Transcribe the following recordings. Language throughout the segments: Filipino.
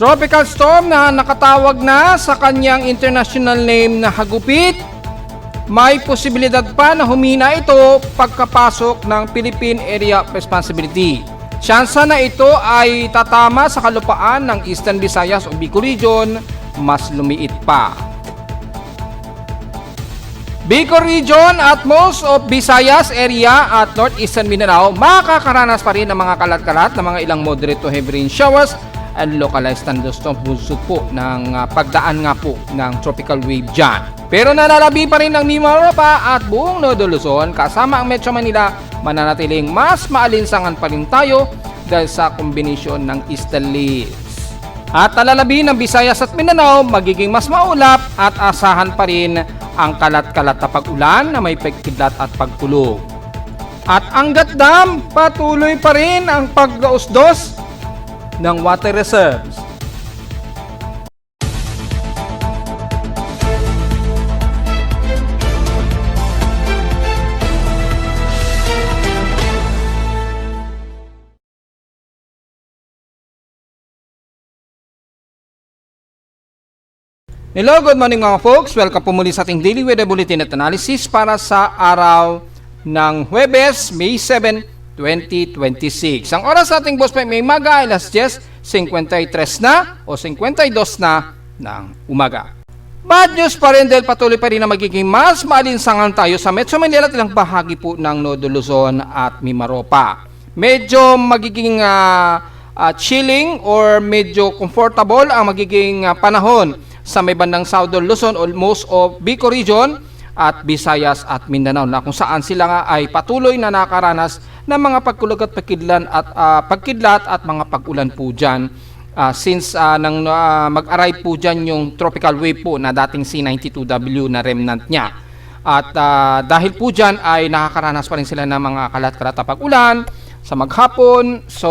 Tropical storm na nakatawag na sa kanyang international name na hagupit. May posibilidad pa na humina ito pagkapasok ng Philippine Area of Responsibility. Tsansa na ito ay tatama sa kalupaan ng Eastern Visayas o Bicol Region, mas lumiit pa. Bicol Region at most of Visayas area at Northeastern Mindanao makakaranas pa rin ng mga kalat-kalat na mga ilang moderate to heavy rain showers and localized thunderstorms busog po ng pagdaan nga po ng tropical wave dyan. Pero nalalabi pa rin ng Mimaropa at buong Nodo Luzon kasama ang Metro Manila, mananatiling mas maalinsangan pa rin tayo dahil sa kombinasyon ng easterlies. At nalalabi ng Visayas at Mindanao magiging mas maulap at asahan pa rin ang kalat-kalat na pag-ulan na may pagkidlat at pagkulog. At Angat Dam, patuloy pa rin ang pag-usdos ng water reserves. Hello, good morning mga folks. Welcome po muli sa ating Daily Weather Bulletin at Analysis para sa araw ng Huwebes, May 7, 2026. Ang oras sa ating boss may maga ay alas 10:53 na o 52 na ng umaga. Bad news pa rin dahil patuloy pa rin na magiging mas maalinsangan tayo sa Metro Manila at ilang bahagi po ng Nodo Luzon at Mimaropa. Medyo magiging chilling or medyo comfortable ang magiging panahon sa may bandang Southern Luzon o most of Bicol Region at Visayas at Mindanao na kung saan sila nga ay patuloy na nakaranas ng mga pagkulog at pagkidlat at mga pag-ulan po dyan since nang mag-arrive po dyan yung tropical wave po na dating C92W na remnant niya. At dahil po dyan ay nakakaranas pa rin sila ng mga kalat-kalat na pag-ulan sa maghapon. So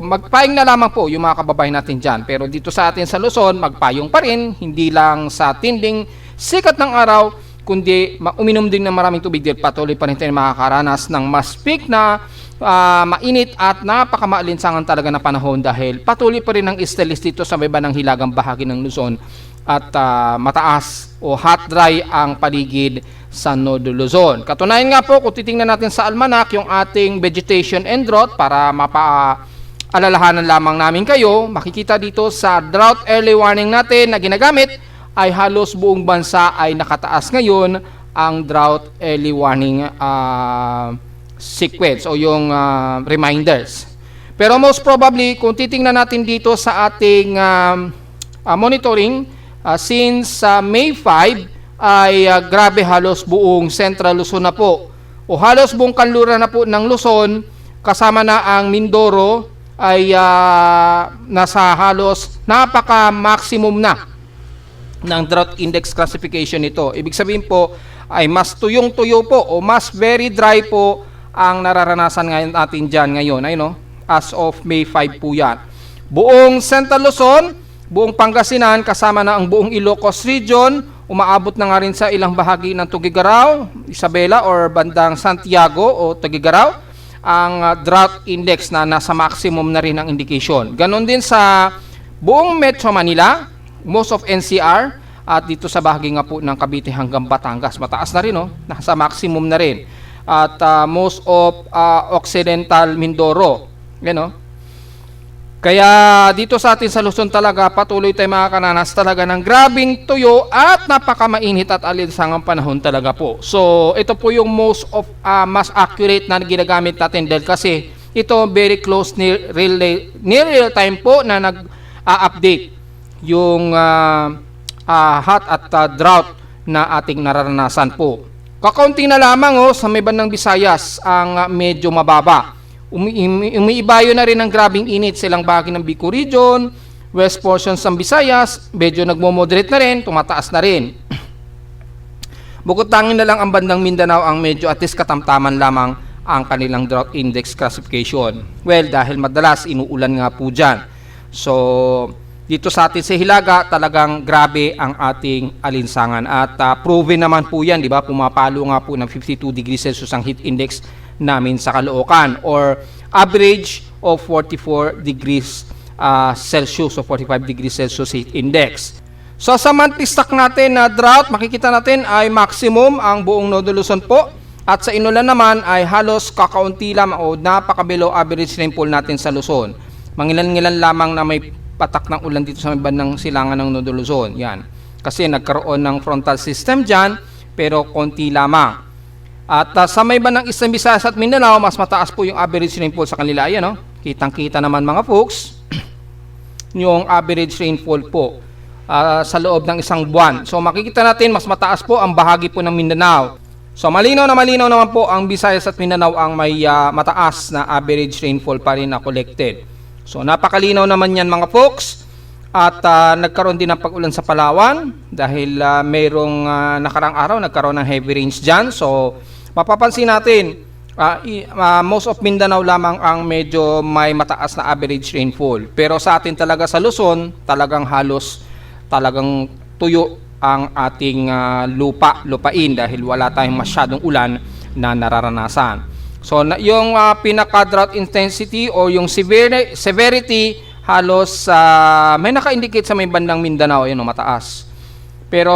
magpayong na lamang po yung mga kababayan natin dyan. Pero dito sa atin sa Luzon, magpayong pa rin, hindi lang sa tinding sikat ng araw, kundi uminom din ng maraming tubig dahil patuloy pa rin tayo makakaranas ng mas peak na mainit at napakamaalinsangan talaga na panahon dahil patuloy pa rin ang easterlies dito sa may bandang hilagang bahagi ng Luzon at mataas o hot dry ang paligid sa Nodo Luzon. Katunayan nga po, kung titingnan natin sa almanac yung ating vegetation and drought para mapaalalahanan lamang namin kayo, makikita dito sa drought early warning natin na ginagamit ay halos buong bansa ay nakataas ngayon ang drought early warning sequence o yung reminders. Pero most probably, kung titingnan natin dito sa ating monitoring, since May 5 ay grabe halos buong Central Luzon na po o halos buong kanluran na po ng Luzon kasama na ang Mindoro ay nasa halos napaka-maximum na ng drought index classification ito. Ibig sabihin po ay mas tuyong-tuyo po o mas very dry po ang nararanasan ngayon natin dyan ngayon. Ay, no? As of May 5 po yan. Buong Central Luzon, buong Pangasinan, kasama na ang buong Ilocos Region, umaabot na nga rin sa ilang bahagi ng Tuguegarao, Isabela or bandang Santiago o Tuguegarao, ang drought index na nasa maximum na rin ang indication. Ganon din sa buong Metro Manila, most of NCR, at dito sa bahagi nga po ng Cavite hanggang Batangas. Mataas na rin, no? Nasa maximum na rin. At most of Occidental Mindoro. Yan, no? Kaya dito sa atin sa Luzon talaga patuloy tayo makakaranas talaga ng grabing tuyo at napakamainit at alinsangang panahon talaga po. So ito po yung most of mas accurate na ginagamit natin dahil kasi ito very close near real time po na nag-update yung hot at drought na ating nararanasan po. Kakaunti na lamang sa may bandang Visayas ang medyo mababa. Umiibayo na rin ang grabing init sa ilang bahagi ng Bicol Region, west portions ng Visayas, medyo nagmo-moderate na rin, tumataas na rin. Bukod tangin na lang ang bandang Mindanao ang medyo at least katamtaman lamang ang kanilang drought index classification. Well, dahil madalas inuulan nga po dyan. So, dito sa atin sa Hilaga, talagang grabe ang ating alinsangan. At proven naman po yan, di ba? Pumapalo nga po ng 52 degrees Celsius ang heat index namin sa Caloocan or average of 44 degrees Celsius o 45 degrees Celsius heat index. So sa monthly stock natin na drought, makikita natin ay maximum ang buong Nodo Luzon po. At sa inulan naman ay halos kakaunti lamang o napaka-below average rainfall natin sa Luzon. Mangilan-ngilan lamang na may patak ng ulan dito sa may bandang silangan ng Nodo Luzon. Yan. Kasi nagkaroon ng frontal system dyan, pero konti lamang. At sa may bandang Eastern Visayas at Mindanao, mas mataas po yung average rainfall sa kanila. Ayan, no? Kitang-kita naman mga folks, yung average rainfall po sa loob ng isang buwan. So makikita natin, mas mataas po ang bahagi po ng Mindanao. So malinaw naman po ang Visayas at Mindanao ang may mataas na average rainfall pa rin na collected. So napakalinaw naman yan mga folks. At nagkaroon din ng pag-ulan sa Palawan dahil mayroong nakarang araw nagkaroon ng heavy rains dyan. So mapapansin natin, most of Mindanao lamang ang medyo may mataas na average rainfall. Pero sa atin talaga sa Luzon, talagang tuyo ang ating lupain dahil wala tayong masyadong ulan na nararanasan. So yung pinaka-drought intensity o yung severity halos may naka-indicate sa may bandang Mindanao, yun, mataas. Pero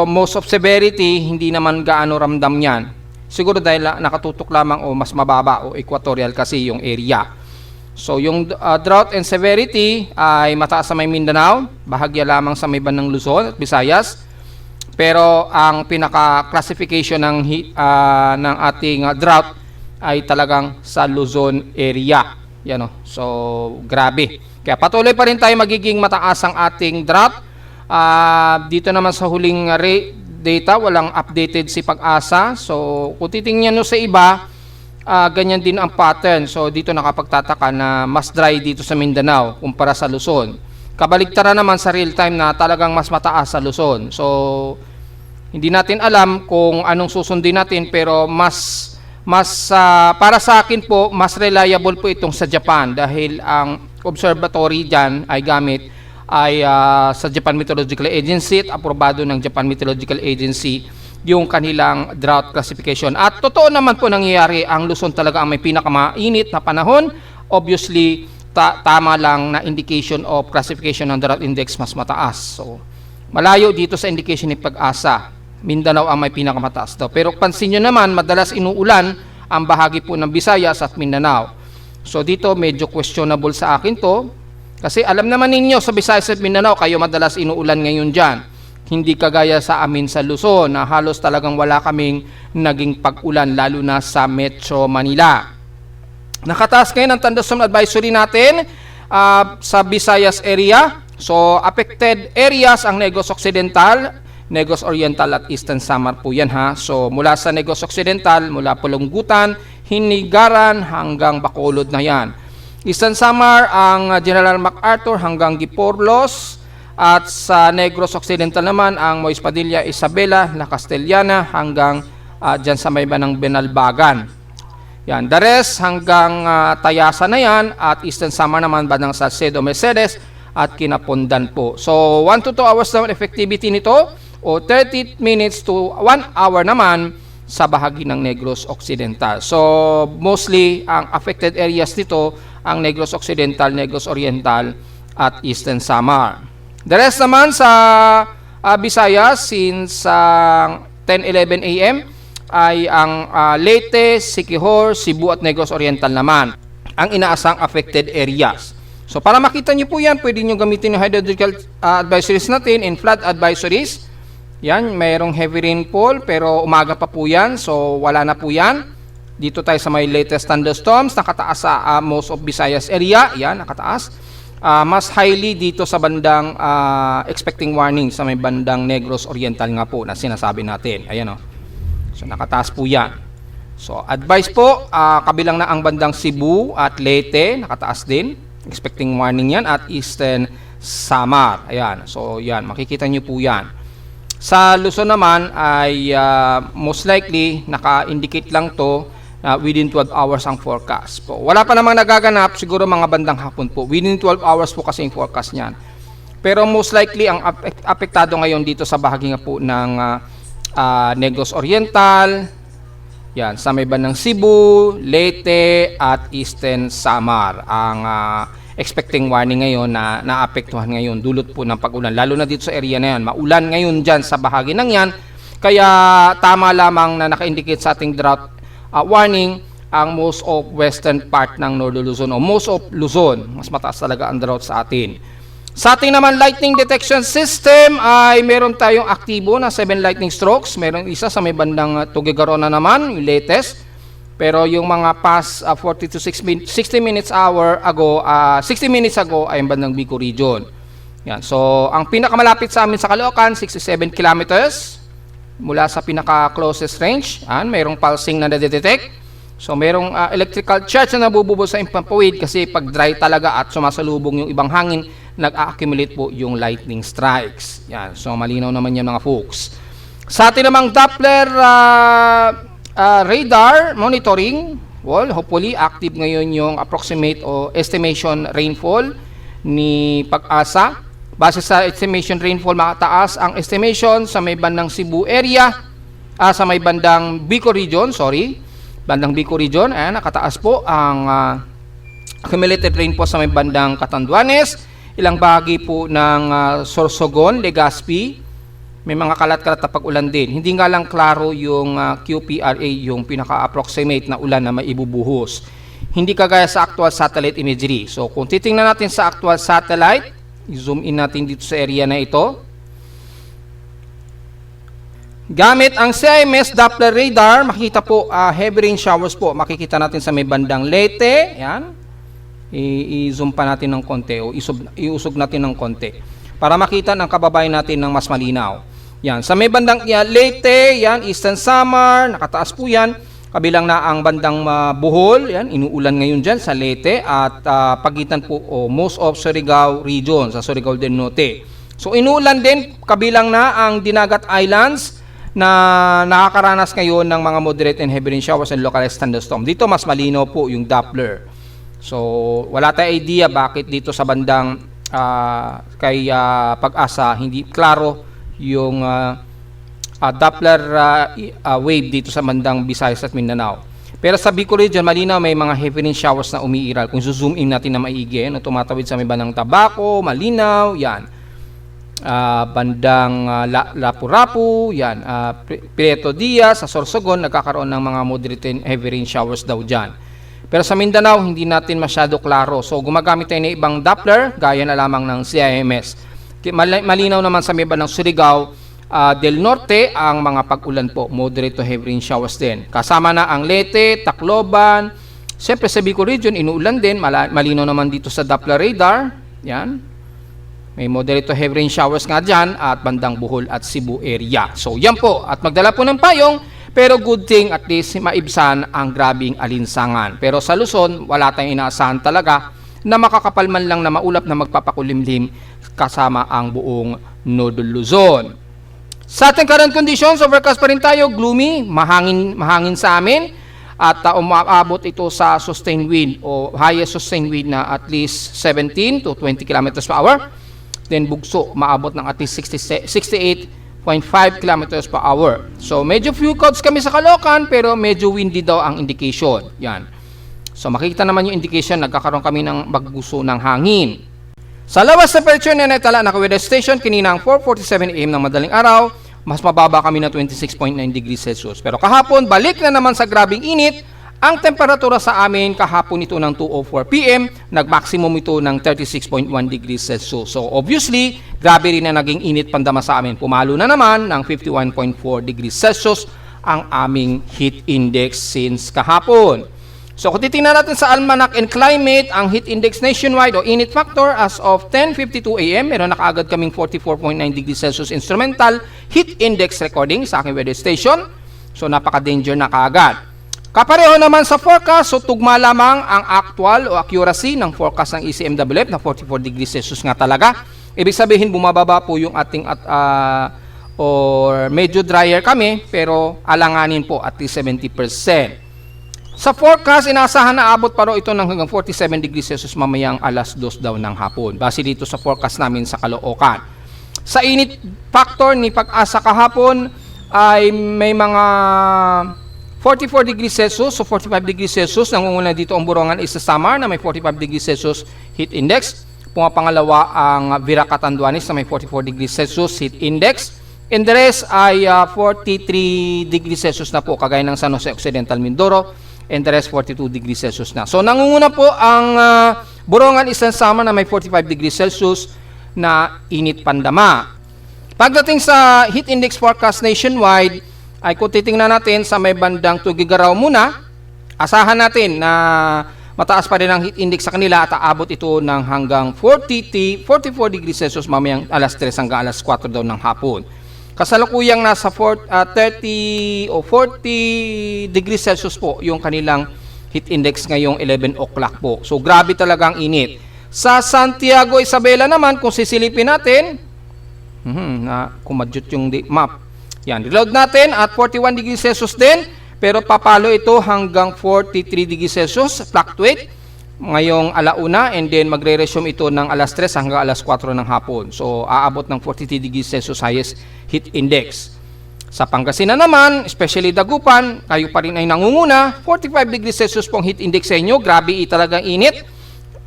most of severity hindi naman gaano ramdam yan. Siguro dahil nakatutok lamang o mas mababa o equatorial kasi yung area. So yung drought and severity ay mataas sa may Mindanao, bahagya lamang sa may bandang Luzon at Visayas. Pero ang pinaka-classification ng ating drought ay talagang sa Luzon area. Yan, so grabe. Kaya patuloy pa rin tayo magiging mataas ang ating drought. Dito naman sa huling data, walang updated si Pag-asa. So kung titingnan nyo sa iba, ganyan din ang pattern. So dito nakapagtataka na mas dry dito sa Mindanao kumpara sa Luzon. Kabaligtaran naman sa real time na talagang mas mataas sa Luzon. So hindi natin alam kung anong susundin natin, pero para sa akin po, mas reliable po itong sa Japan dahil ang observatory dyan ay gamit sa Japan Meteorological Agency at aprobado ng Japan Meteorological Agency yung kanilang drought classification. At totoo naman po nangyayari, ang Luzon talaga ang may pinakamainit na panahon. Obviously, tama lang na indication of classification ng drought index mas mataas. So, malayo dito sa indication ni Pag-asa. Mindanao ang may pinakamataas daw. Pero pansin nyo naman, madalas inuulan ang bahagi po ng Visayas at Mindanao. So dito medyo questionable sa akin to. Kasi alam naman ninyo sa Visayas at Mindanao, kayo madalas inuulan ngayon dyan. Hindi kagaya sa amin sa Luzon na halos talagang wala kaming naging pag-ulan, lalo na sa Metro Manila. Nakataas ngayon ang thunderstorm advisory natin sa Visayas area. So affected areas ang Negros Occidental, Negros Oriental at Eastern Samar po yan ha. So mula sa Negros Occidental, mula Pulunggutan, Hinigaran hanggang Bacolod na yan. Eastern Samar ang General MacArthur hanggang Giporlos. At sa Negros Occidental naman ang Mois Padilla, Isabela, La Castellana hanggang dyan sa may banang Benalbagan. Yan, the rest hanggang Tayasa na yan, at Eastern Samar naman bandang Salcedo, Mercedes at Kinapondan po. So 1 to 2 hours naman effectivity nito, o 30 minutes to 1 hour naman sa bahagi ng Negros Occidental. So mostly ang affected areas dito ang Negros Occidental, Negros Oriental at Eastern Samar. The rest naman sa Visayas since 10:11 AM ay ang Leyte, Siquijor, Cebu at Negros Oriental naman ang inaasang affected areas. So para makita nyo po yan, pwede nyo gamitin yung hydrological advisories natin in flood advisories. Yan, mayroong heavy rainfall pero umaga pa po yan, so wala na po yan. Dito tayo sa may latest thunderstorms, nakataas sa most of Visayas area. Yan, nakataas. Mas highly dito sa bandang expecting warning sa may bandang Negros Oriental nga po na sinasabi natin. Ayan o. So nakataas po yan. So advice po, kabilang na ang bandang Cebu at Leyte, nakataas din. Expecting warning yan, at Eastern Samar. Ayan, so yan, makikita nyo po yan. Sa Luzon naman ay most likely naka-indicate lang to within 12 hours ang forecast po. Wala pa namang nagaganap, siguro mga bandang hapon po. Within 12 hours po kasi yung forecast niyan. Pero most likely ang apektado ngayon dito sa bahagi nga po ng Negros Oriental, yan, sa may bandang Cebu, Leyte at Eastern Samar ang expecting warning ngayon na naapektuhan ngayon dulot po ng pag-ulan. Lalo na dito sa area na yan. Maulan ngayon dyan sa bahagi ng yan. Kaya tama lamang na naka-indicate sa ating drought warning ang most of western part ng Northern Luzon o most of Luzon. Mas mataas talaga ang drought sa atin. Sa ating naman lightning detection system ay meron tayong aktibo na 7 lightning strokes. Meron isa sa may bandang Tuguegarona naman, yung latest. Pero yung mga past 40 to 60 minutes ago ay yung bandang Bicol region. Yan. So, ang pinakamalapit sa amin sa Caloocan, 67 kilometers mula sa pinaka-closest range. Yan, mayroong pulsing na nadedetect. So, mayroong electrical charge na nabububo sa Impampawid kasi pag dry talaga at sumasalubong yung ibang hangin, nag-accumulate po yung lightning strikes. Yan. So, malinaw naman yan mga folks. Sa atin namang Doppler radar monitoring, well, hopefully active ngayon yung approximate o estimation rainfall ni Pag-asa. Base sa estimation rainfall, mataas ang estimation sa may bandang Cebu area, sa may bandang Bicol region, bandang Bicol region, nakataas po ang accumulated rainfall sa may bandang Catanduanes, ilang bahagi po ng Sorsogon, Legazpi. May mga kalat-kalat na pag-ulan din. Hindi nga lang klaro yung QPRA, yung pinaka-approximate na ulan na maibubuhos. Hindi kagaya sa actual satellite imagery. So, kung titingnan natin sa actual satellite, i-zoom in natin dito sa area na ito. Gamit ang CIMS Doppler radar, makita po heavy rain showers po. Makikita natin sa may bandang Leyte. Yan. I-zoom pa natin ng konti o iusog natin ng konti para makita ng kababayan natin ng mas malinaw. Yan, sa may bandang Leyte, yan, Eastern Samar, nakataas po yan. Kabilang na ang bandang Bohol, yan, inuulan ngayon dyan sa Leyte at pagitan po most of Surigao region, sa Surigao del Norte. So inuulan din, kabilang na ang Dinagat Islands na nakakaranas ngayon ng mga moderate and heavy rain showers and localized thunderstorm. Dito mas malinaw po yung Doppler. So wala tayong idea bakit dito sa bandang kay Pag-asa hindi klaro yung Doppler wave dito sa bandang Visayas at Mindanao. Pero sa Bicol region, malinaw may mga heavy rain showers na umiiral. Kung zoom in natin na maigi, tumatawid sa may bandang Tabaco, malinaw, yan. Bandang Lapu-Rapu, yan. Prieto Diaz, sa Sorsogon, nagkakaroon ng mga moderate and heavy rain showers daw dyan. Pero sa Mindanao, hindi natin masyado klaro. So, gumagamit tayo ng ibang Doppler, gaya na lamang ng CIMS. Malinaw naman sa may bandang Surigao del Norte ang mga pag-ulan po, moderate to heavy rain showers din. Kasama na ang Leyte, Tacloban, siyempre sa Bicol region, inuulan din, malinaw naman dito sa Doppler radar, yan. May moderate to heavy rain showers nga dyan at bandang Bohol at Cebu area. So, yan po, at magdala po ng payong, pero good thing at least maibsan ang grabing alinsangan. Pero sa Luzon, wala tayong inaasahan talaga na makakapal man lang na maulap na magpapakulimlim kasama ang buong Northern Luzon. Sa ating current conditions, overcast pa rin tayo, gloomy, mahangin sa amin at umaabot ito sa sustained wind o highest sustained wind na at least 17 to 20 kilometers per hour. Then bugso, maabot ng at least 68.5 kilometers per hour. So medyo few clouds kami sa Caloocan pero medyo windy daw ang indication. Yan. So makikita naman yung indication, nagkakaroon kami ng bagguso ng hangin. Sa lawas temperature na naitala na weather station, kininang 4:47 AM ng madaling araw, mas mababa kami na 26.9 degrees Celsius. Pero kahapon, balik na naman sa grabing init. Ang temperatura sa amin kahapon ito ng 2:04 PM, nag-maximum ito ng 36.1 degrees Celsius. So obviously, grabe rin na naging init pandama sa amin. Pumalo na naman ng 51.4 degrees Celsius ang aming heat index since kahapon. So kung titingnan natin sa Almanac and Climate, ang heat index nationwide o init factor as of 10:52 AM, meron na kaagad kaming 44.9 degrees Celsius instrumental heat index recording sa aking weather station. So napaka-danger na kaagad. Kapareho naman sa forecast, so tugma lamang ang actual o accuracy ng forecast ng ECMWF na 44 degrees Celsius nga talaga. Ibig sabihin bumababa po yung ating or medyo drier kami pero alanganin po at least 70%. Sa forecast, inaasahan na abot pa rin ito ng hanggang 47 degrees Celsius mamayang alas 2 daw ng hapon. Base dito sa forecast namin sa Caloocan. Sa init factor ni Pag-asa kahapon ay may mga 44 degrees Celsius, so 45 degrees Celsius. Nangunguna dito ang Borongan is sa Samar na may 45 degrees Celsius heat index. Pumapangalawa ang Vira Catanduanes na may 44 degrees Celsius heat index. And the rest ay 43 degrees Celsius na po, kagaya ng San Jose Occidental Mindoro. And the rest 42 degrees Celsius na. So nangunguna po ang Borongan is sa Samar na may 45 degrees Celsius na init pandama. Pagdating sa heat index forecast nationwide, ay kung titingnan natin sa may bandang Tugigaraw muna, asahan natin na mataas pa rin ang heat index sa kanila at aabot ito ng hanggang 44 degrees Celsius mamayang alas 3 hanggang alas 4 daw ng hapon. Kasalukuyang nasa 30 o 40 degrees Celsius po yung kanilang heat index ngayong 11 o'clock po. So grabe talagang init. Sa Santiago Isabela naman, kung sisilipin natin, na kumadyot yung map. Yan, reload natin at 41 degrees Celsius din, pero papalo ito hanggang 43 degrees Celsius, fluctuate ngayong alauna, and then magre-resume ito ng alas 3 hanggang alas 4 ng hapon. So, aabot ng 43 degrees Celsius highest heat index. Sa Pangasinan naman, especially Dagupan, kayo pa rin ay nangunguna, 45 degrees Celsius pong heat index sa inyo, grabe talagang init.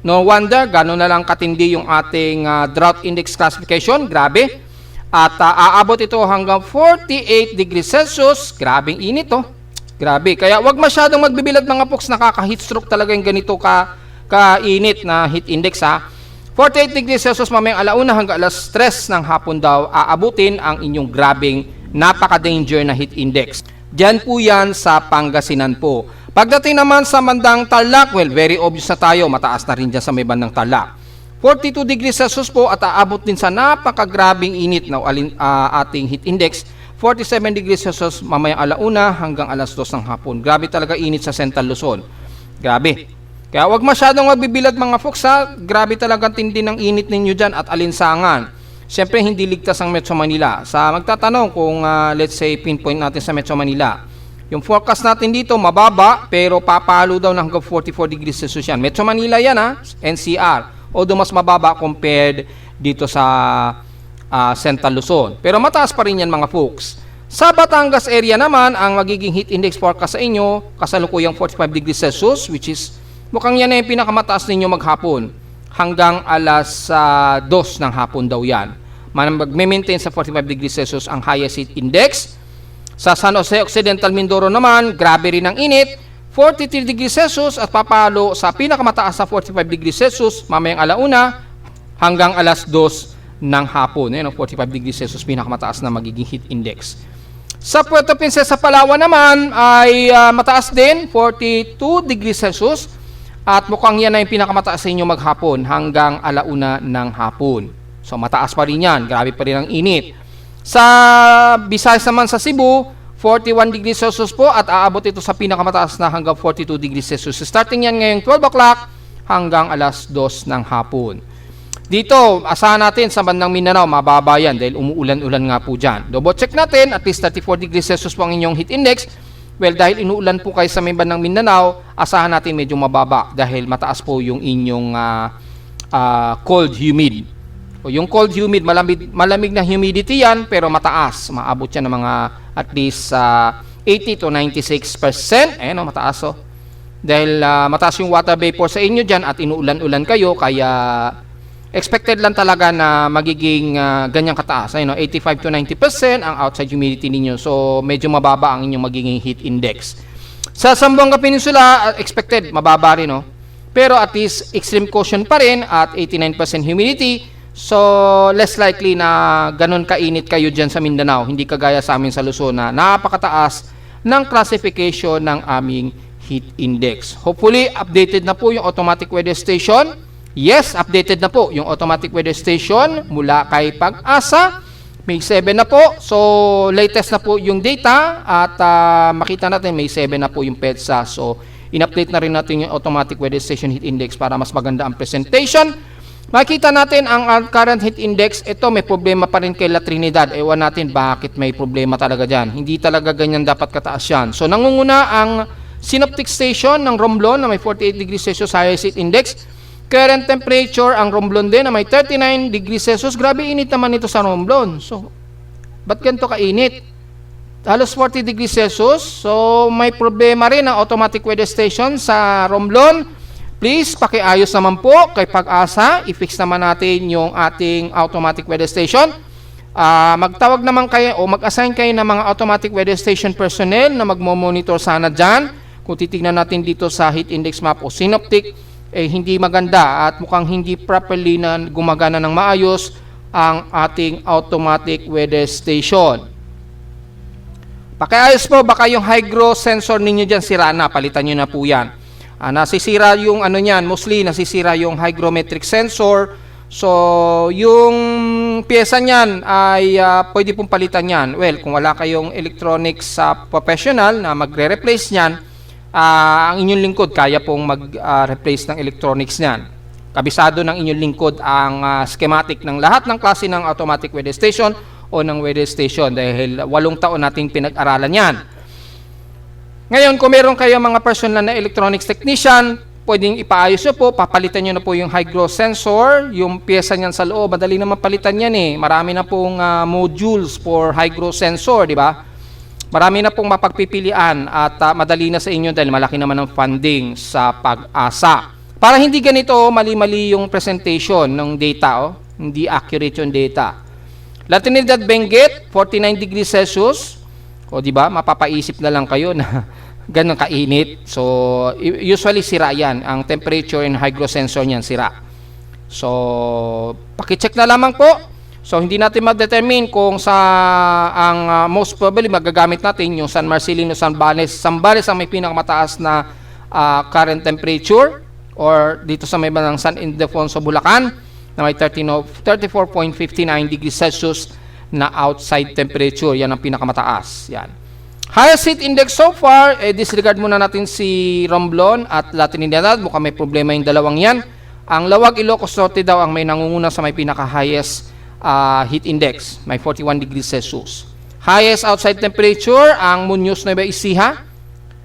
No wonder, gano'n na lang katindi yung ating drought index classification, grabe. At aabot ito hanggang 48 degrees Celsius. Grabing init, oh. Grabe. Kaya wag masyadong magbibilad mga folks. Nakaka-heat stroke talaga yung ganito ka-init na heat index, ha. 48 degrees Celsius mamayang alauna hanggang alas 3 ng hapon daw aabutin ang inyong grabing napaka-danger na heat index. Diyan po yan sa Pangasinan po. Pagdating naman sa bandang Tarlac, well, very obvious na tayo. Mataas na rin dyan sa may bandang Tarlac. 42 degrees Celsius po at aabot din sa napakagrabing init na ating heat index. 47 degrees Celsius mamayang alauna hanggang alas 2 ng hapon. Grabe talaga init sa Central Luzon. Grabe. Kaya wag masyadong magbibilad mga folks, ha. Grabe talaga tindi ng init ninyo dyan at alinsangan. Siyempre hindi ligtas ang Metro Manila. Sa magtatanong kung let's say pinpoint natin sa Metro Manila. Yung forecast natin dito mababa pero papalo daw ng hanggang 44 degrees Celsius yan. Metro Manila yan, ha. NCR. Although mas mababa compared dito sa Central Luzon. Pero mataas pa rin yan mga folks. Sa Batangas area naman, ang magiging heat index forecast sa inyo, kasalukuyang 45 degrees Celsius, which is mukhang yan na yung pinakamataas ninyo maghapon. Hanggang alas 2 ng hapon daw yan. Mag-maintain sa 45 degrees Celsius ang highest heat index. Sa San Jose Occidental Mindoro naman, grabe rin ang init. 43 degrees Celsius at papalo sa pinakamataas sa 45 degrees Celsius mamayang alauna hanggang alas 2 ng hapon. Ayan, 45 degrees Celsius pinakamataas na magiging heat index. Sa Puerto Princesa, Palawan naman ay mataas din, 42 degrees Celsius at mukhang yan na yung pinakamataas sa inyo maghapon hanggang alauna ng hapon. So mataas pa rin yan, grabe pa rin ang init. Sa Visayas naman sa Cebu, 41 degrees Celsius po at aabot ito sa pinakamataas na hanggang 42 degrees Celsius. Starting yan ngayong 12 o'clock hanggang alas 2 ng hapon. Dito, asahan natin sa bandang Mindanao, mababa yan dahil umuulan-ulan nga po dyan. Double check natin, at least 34 degrees Celsius po ang inyong heat index. Well, dahil inuulan po kayo sa may bandang Mindanao, asahan natin medyo mababa dahil mataas po yung inyong cold humid. O yung cold humid, malamig na humidity yan, pero mataas. Maabot yan ng mga at least 80 to 96%. Ayan o, mataas o. Dahil mataas yung water vapor sa inyo dyan at inuulan-ulan kayo, kaya expected lang talaga na magiging ganyang kataas. Ayun, 85 to 90% ang outside humidity ninyo. So, medyo mababa ang inyong magiging heat index. Sa Zamboanga Peninsula, expected, mababa rin. No? Pero at least extreme caution pa rin at 89% humidity. So, less likely na ganun kainit kayo dyan sa Mindanao. Hindi kagaya sa amin sa Luzon na napakataas ng classification ng aming heat index. Hopefully, updated na po yung automatic weather station. Yes, updated na po yung automatic weather station mula kay Pag-asa. May 7 na po. So, latest na po yung data at makita natin may 7 na po yung PEDSA. So, in-update na rin natin yung automatic weather station heat index para mas maganda ang presentation. Makita natin ang current heat index. Ito, may problema pa rin kay La Trinidad. Ewan natin bakit may problema talaga dyan. Hindi talaga ganyan dapat kataas yan. So, nangunguna ang synoptic station ng Romblon na may 48 degrees Celsius highest heat index. Current temperature, ang Romblon din na may 39 degrees Celsius. Grabe init naman ito sa Romblon. So, ba't ganito kainit? halos 40 degrees Celsius. So may problema rin ang automatic weather station sa Romblon. Please, pakiayos naman po kay Pag-asa. I-fix naman natin yung ating automatic weather station. Magtawag naman kayo o mag-assign kayo ng mga automatic weather station personnel na magmo-monitor sana dyan. Kung titignan natin dito sa heat index map o synoptic, hindi maganda at mukhang hindi properly na gumagana ng maayos ang ating automatic weather station. Pakiayos po, baka yung hygro sensor ninyo dyan sira na, palitan nyo na po yan. Nasisira yung mostly nasisira yung hygrometric sensor. So, yung pyesa niyan ay pwede pong palitan yan. Well, kung wala kayong electronics professional na magre-replace niyan, ang inyong lingkod kaya pong mag-replace ng electronics niyan. Kabisado ng inyong lingkod ang schematic ng lahat ng klase ng automatic weather station o ng weather station dahil 8 taon nating pinag-aralan yan. Ngayon, kung meron kayo mga personal na electronics technician, pwedeng ipaayos nyo po, papalitan nyo na po yung hygro sensor, yung pyesa niyan sa loob, madali naman palitan yan eh. Marami na pong modules for hygro sensor, di ba? Marami na pong mapagpipilian at madali na sa inyo dahil malaki naman ang funding sa Pag-asa. Para hindi ganito, mali-mali yung presentation ng data, hindi accurate yung data. La Trinidad Benguet, 49 degrees Celsius. O di ba, mapapaisip na lang kayo na ganun kainit. So, usually sira yan. Ang temperature and hygro sensor niyan sira. So, paki-check na lamang po. So, hindi natin ma-determine kung ang most probably magagamit natin yung San Marcelino, Zambales. Zambales ang may pinakamataas na current temperature or dito sa may bandang San Ildefonso, Bulacan na may 34.59 degrees Celsius na outside temperature. Yan ang pinakamataas. Yan. Highest heat index so far, disregard muna natin si Romblon at La Trinidad. Mukhang may problema yung dalawang yan. Ang Lawag, Ilocos Norte daw ang may nangunguna sa may pinaka-highest heat index. May 41 degrees Celsius. Highest outside temperature, ang Muñoz, Nueva Ecija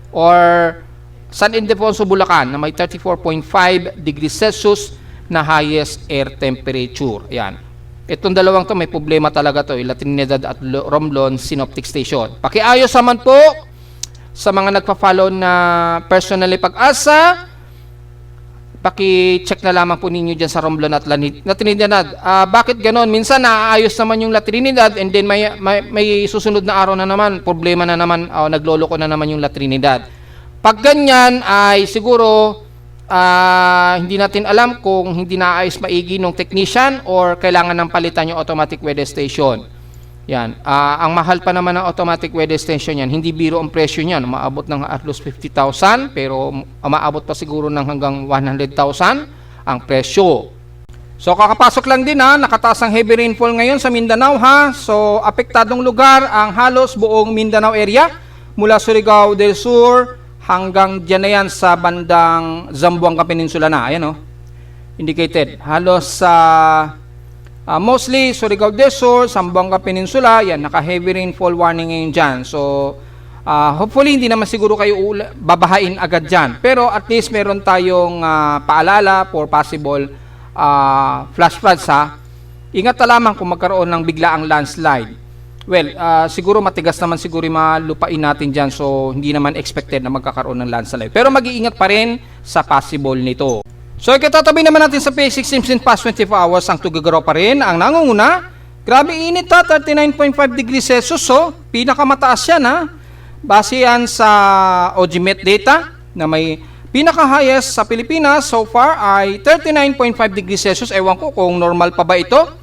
or San Ildefonso, Bulacan na may 34.5 degrees Celsius na highest air temperature. Yan. Itong dalawang to may problema talaga to, La Trinidad at Romblon Synoptic Station. Pakiayos naman po sa mga nagpa-follow na personally Pag-asa. Paki-check na lamang po ninyo dyan sa Romblon at La Trinidad. Bakit ganon? Minsan naaayos naman yung La Trinidad and then may susunod na araw na naman, problema na naman, nagloloko na naman yung La Trinidad. Pag ganyan ay siguro hindi natin alam kung hindi naayos maigi ng technician or kailangan ng palitan yung automatic weather station. Yan. Ang mahal pa naman ng automatic weather station yan. Hindi biro ang presyo niyan. Umaabot ng at least 50,000 pero umaabot pa siguro ng hanggang 100,000 ang presyo. So kakapasok lang din nakataas ang heavy rainfall ngayon sa Mindanao So apektadong lugar ang halos buong Mindanao area mula Surigao del Sur hanggang dyan na yan sa bandang Zamboanga Peninsula na. Ayan indicated. Halos sa mostly Surigao del Sur, Zamboanga Peninsula, yan, naka-heavy rainfall warning ngayon dyan. So, hopefully hindi naman siguro kayo babahain agad dyan. Pero at least meron tayong paalala for possible flash floods Ingat na lamang kung magkaroon ng biglaang landslide. Well, siguro matigas naman siguro yung mga lupain natin dyan. So, hindi naman expected na magkakaroon ng landslide. Pero mag-iingat pa rin sa possible nito. So, ikatatabi naman natin sa PA16 since past 24 hours ang Tuguegarao pa rin. Ang nangunguna, grabe init 39.5 degrees Celsius. So, pinakamataas yan Base yan sa OGMET data na may pinaka-highest sa Pilipinas so far ay 39.5 degrees Celsius. Ewan ko kung normal pa ba ito.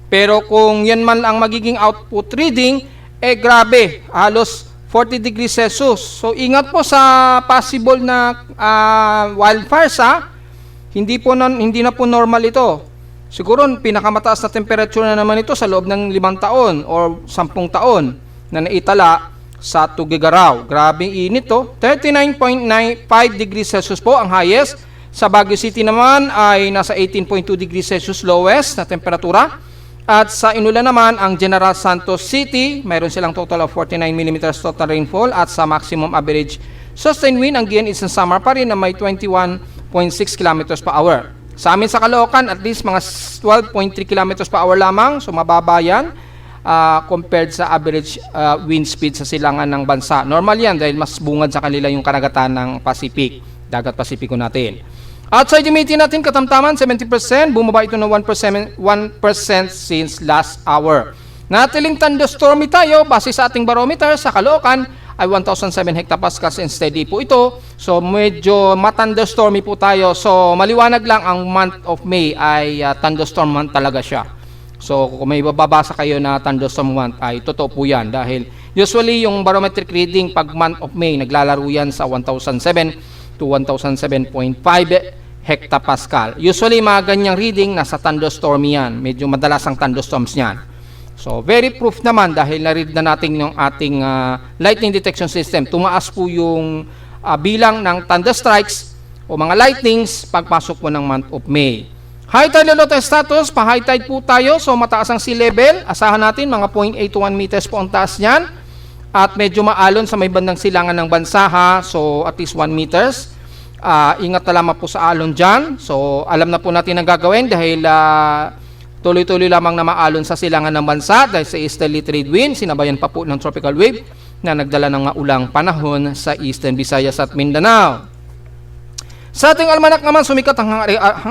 Pero kung yan man ang magiging output reading, grabe, halos 40 degrees Celsius. So, ingat po sa possible na wildfires Hindi na po normal ito. Siguro, pinakamataas na temperature na naman ito sa loob ng 5 taon or 10 taon na naitala sa Tuguegarao. Grabing init 39.95 degrees Celsius po ang highest. Sa Baguio City naman ay nasa 18.2 degrees Celsius lowest na temperatura. At sa Inulan naman, ang General Santos City, mayroon silang total of 49 mm total rainfall at sa maximum average sustained wind, ang GNS ng summer pa rin na may 21.6 km per hour. Sa amin sa Caloocan, at least mga 12.3 km per hour lamang, so mababa yan. compared sa average wind speed sa silangan ng bansa. Normal yan dahil mas bungad sa kanila yung karagatan ng Pacific, dagat Pasipiko natin. Outside humidity natin katamtaman 70%, bumaba ito ng 1% since last hour. Natiling thunderstormy tayo base sa ating barometer sa Caloocan ay 1,007 hectopascals and steady po ito. So medyo ma-thunderstormy po tayo. So maliwanag lang ang month of May ay thunderstorm month talaga siya. So kung may babasa kayo na thunderstorm month ay totoo po yan dahil usually yung barometric reading pag month of May naglalaro yan sa 1,007 to 1,007.5 hectopascal. Usually mga ganyang reading nasa thunderstormy yan. Medyo madalas ang thunderstorms yan. So very proof naman dahil na-read na natin yung ating lightning detection system. Tumaas po yung bilang ng thunder strikes o mga lightnings pagpasok po ng month of May. High tide, low tide status, pa-high tide po tayo. So mataas ang sea level. Asahan natin mga 0.81 meters po ang taas niyan. At medyo maalon sa may bandang silangan ng bansa ha. So at least 1 meters. Ingat na lamang po sa alon dyan. So alam na po natin ang gagawin dahil tuloy-tuloy lamang na maalon sa silangan ng bansa dahil sa easterly trade wind, sinabayan pa po ng tropical wave na nagdala ng maulang panahon sa Eastern Visayas at Mindanao. Sa ating almanak naman, sumikat ang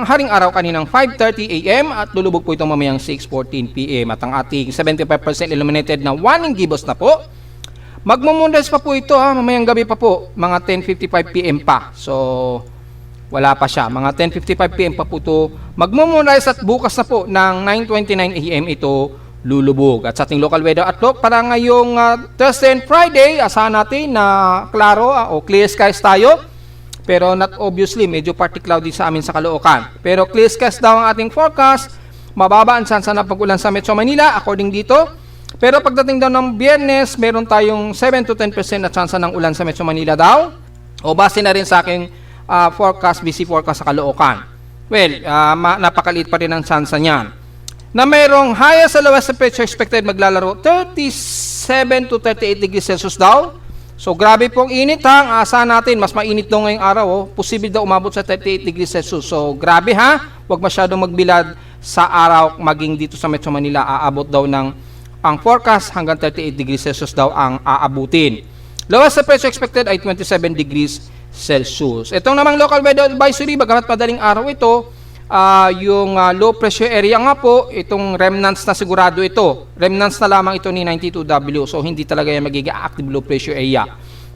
haring araw kaninang 5:30 AM at lulubog po ito mamayang 6:14 PM at ang ating 75% illuminated na warning gibbous na po. Magmumundas pa po ito mamayang gabi pa po, mga 10:55 PM pa. So wala pa siya. Mga 10:55 PM pa po ito magmumunrise at bukas na po ng 9:29 AM ito lulubog. At sa ating local weather outlook para ngayong Thursday and Friday, asahan natin na klaro o clear skies tayo. Pero not obviously, medyo partly cloudy sa amin sa Caloocan. Pero clear skies daw ang ating forecast. Mababa ang sansa ng pag-ulan sa Metro Manila according dito. Pero pagdating daw ng Biyernes, meron tayong 7 to 10% na sansa ng ulan sa Metro Manila daw. O base na rin sa aking forecast, BC forecast sa Caloocan. Well, napakaliit pa rin ang sansa niyan. Na mayroong highest sa lowest temperature expected maglalaro 37 to 38 degrees Celsius daw. So grabe pong init ha. Asahan natin, mas mainit daw ngayong araw. Posible daw umabot sa 38 degrees Celsius. So grabe ha. Huwag masyadong magbilad sa araw maging dito sa Metro Manila. Aabot daw ng ang forecast hanggang 38 degrees Celsius daw ang aabutin. Lowest temperature expected ay 27 degrees Celsius. Itong namang local weather advisory, bagamat madaling araw ito, yung low pressure area nga po, itong remnants na sigurado ito. Remnants na lamang ito ni 92W. So hindi talaga yan magiging active low pressure area.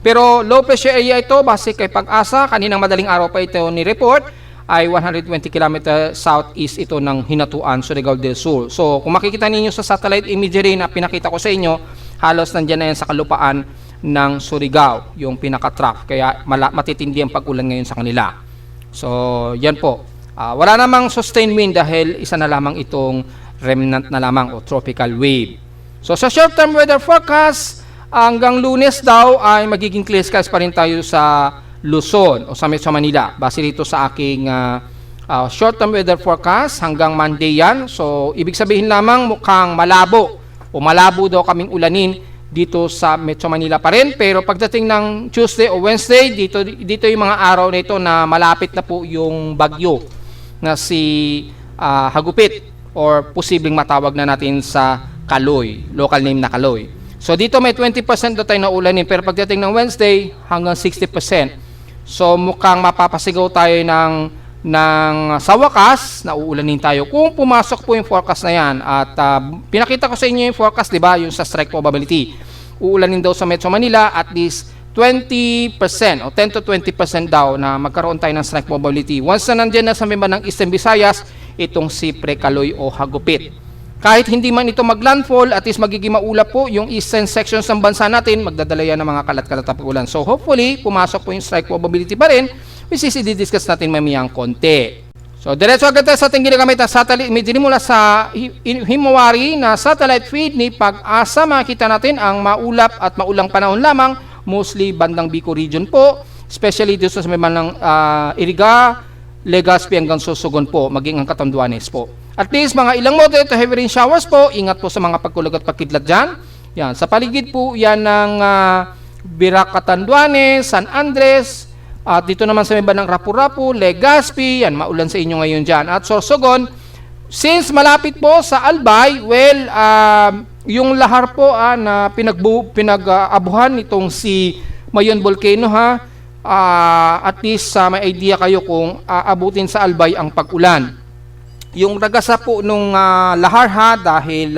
Pero low pressure area ito, base kay Pag-asa, kaninang madaling araw pa ito ni report, ay 120 km southeast ito ng Hinatuan, Surigao del Sur. So kung makikita ninyo sa satellite imagery na pinakita ko sa inyo, halos nandyan na yan sa kalupaan ng Surigao, yung pinaka-trough. Kaya matitindi ang pag-ulan ngayon sa kanila. So yan po. Wala namang sustained wind dahil isa na lamang itong remnant na lamang o tropical wave. So sa short-term weather forecast, hanggang Lunes daw ay magiging clear skies pa rin tayo sa Luzon o sa Metro Manila. Base dito sa aking short-term weather forecast hanggang Monday yan. So ibig sabihin lamang mukhang malabo o malabo daw kaming ulanin dito sa Metro Manila pa rin. Pero pagdating ng Tuesday o Wednesday, dito yung mga araw na ito na malapit na po yung bagyo na si Hagupit or posibleng matawag na natin sa Kaloy, local name na Kaloy. So dito may 20% daw tayo na ulanin pero pagdating ng Wednesday hanggang 60%. So mukhang mapapasigaw tayo sa wakas na uulanin tayo kung pumasok po yung forecast na yan. At pinakita ko sa inyo yung forecast, di ba? Yung sa strike probability. Uulanin daw sa Metro Manila at least 20% o 10 to 20% daw na magkaroon tayo ng strike probability. Once na nandiyan na sa member ng Eastern Visayas, itong si Precaloy o Hagupit. Kahit hindi man ito maglandfall, at least magiging maulap po yung eastern sections ng bansa natin, magdadala yan ng mga kalat-kalat na pag-ulan. So hopefully, pumasok po yung strike probability pa rin, which is i-discuss natin mamayang konti. So diretso agad tayo sa ating ginagamit na satellite imagery mula sa Himawari na satellite feed ni Pag-asa. Makikita natin ang maulap at maulang panahon lamang, mostly bandang Bicol region po, especially dito sa may bandang Iriga, Legazpi hanggang Sorsogon po, maging ang Catanduanes po. At least mga ilang moderate to heavy rain showers po. Ingat po sa mga pagkulog at pagkidlat dyan. Yan, sa paligid po yan ng Birac, Catanduanes, San Andres. At dito naman sa may bandang Rapu-Rapu, Legazpi. Yan, maulan sa inyo ngayon dyan. At Sorsogon, since malapit po sa Albay, well, yung lahar po na pinag-abuhan nitong si Mayon Volcano at least may idea kayo kung aabutin sa Albay ang pag-ulan. Yung ragasa po nung lahar dahil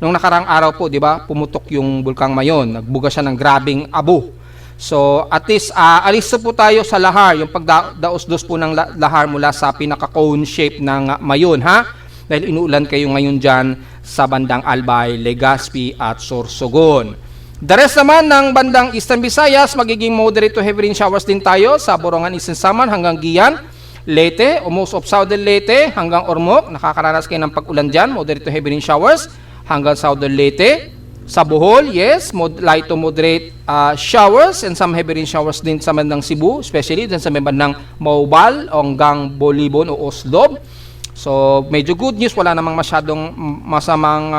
nung nakarang araw po, di ba, pumutok yung Bulkang Mayon, nagbuga siya ng grabing abo. So at least alis po tayo sa lahar, yung pagdaos-dos po ng lahar mula sa pinaka-cone shape ng Mayon dahil inuulan kayo ngayon dyan sa bandang Albay, Legazpi at Sorsogon. The rest naman ng bandang Eastern Visayas, magiging moderate to heavy rain showers din tayo sa Borongan, Eastern Samar hanggang Guian, Leyte, o most of Southern Leyte hanggang Ormoc. Nakakaranas kayo ng pag-ulan dyan, moderate to heavy rain showers hanggang Southern Leyte. Sa Bohol, yes, light to moderate showers and some heavy rain showers din sa bandang Cebu, especially din sa may bandang Maubal hanggang Bolibon o Oslob. So, medyo good news, wala namang masyadong masamang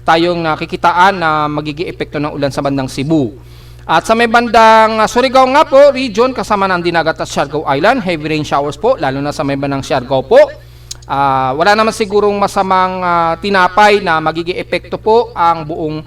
tayong nakikitaan na magiging epekto ng ulan sa bandang Cebu. At sa may bandang Surigao nga po, region, kasama ng Dinagat at Siargao Island, heavy rain showers po, lalo na sa may bandang Siargao po. Wala naman sigurong masamang tinapay na magiging epekto po ang buong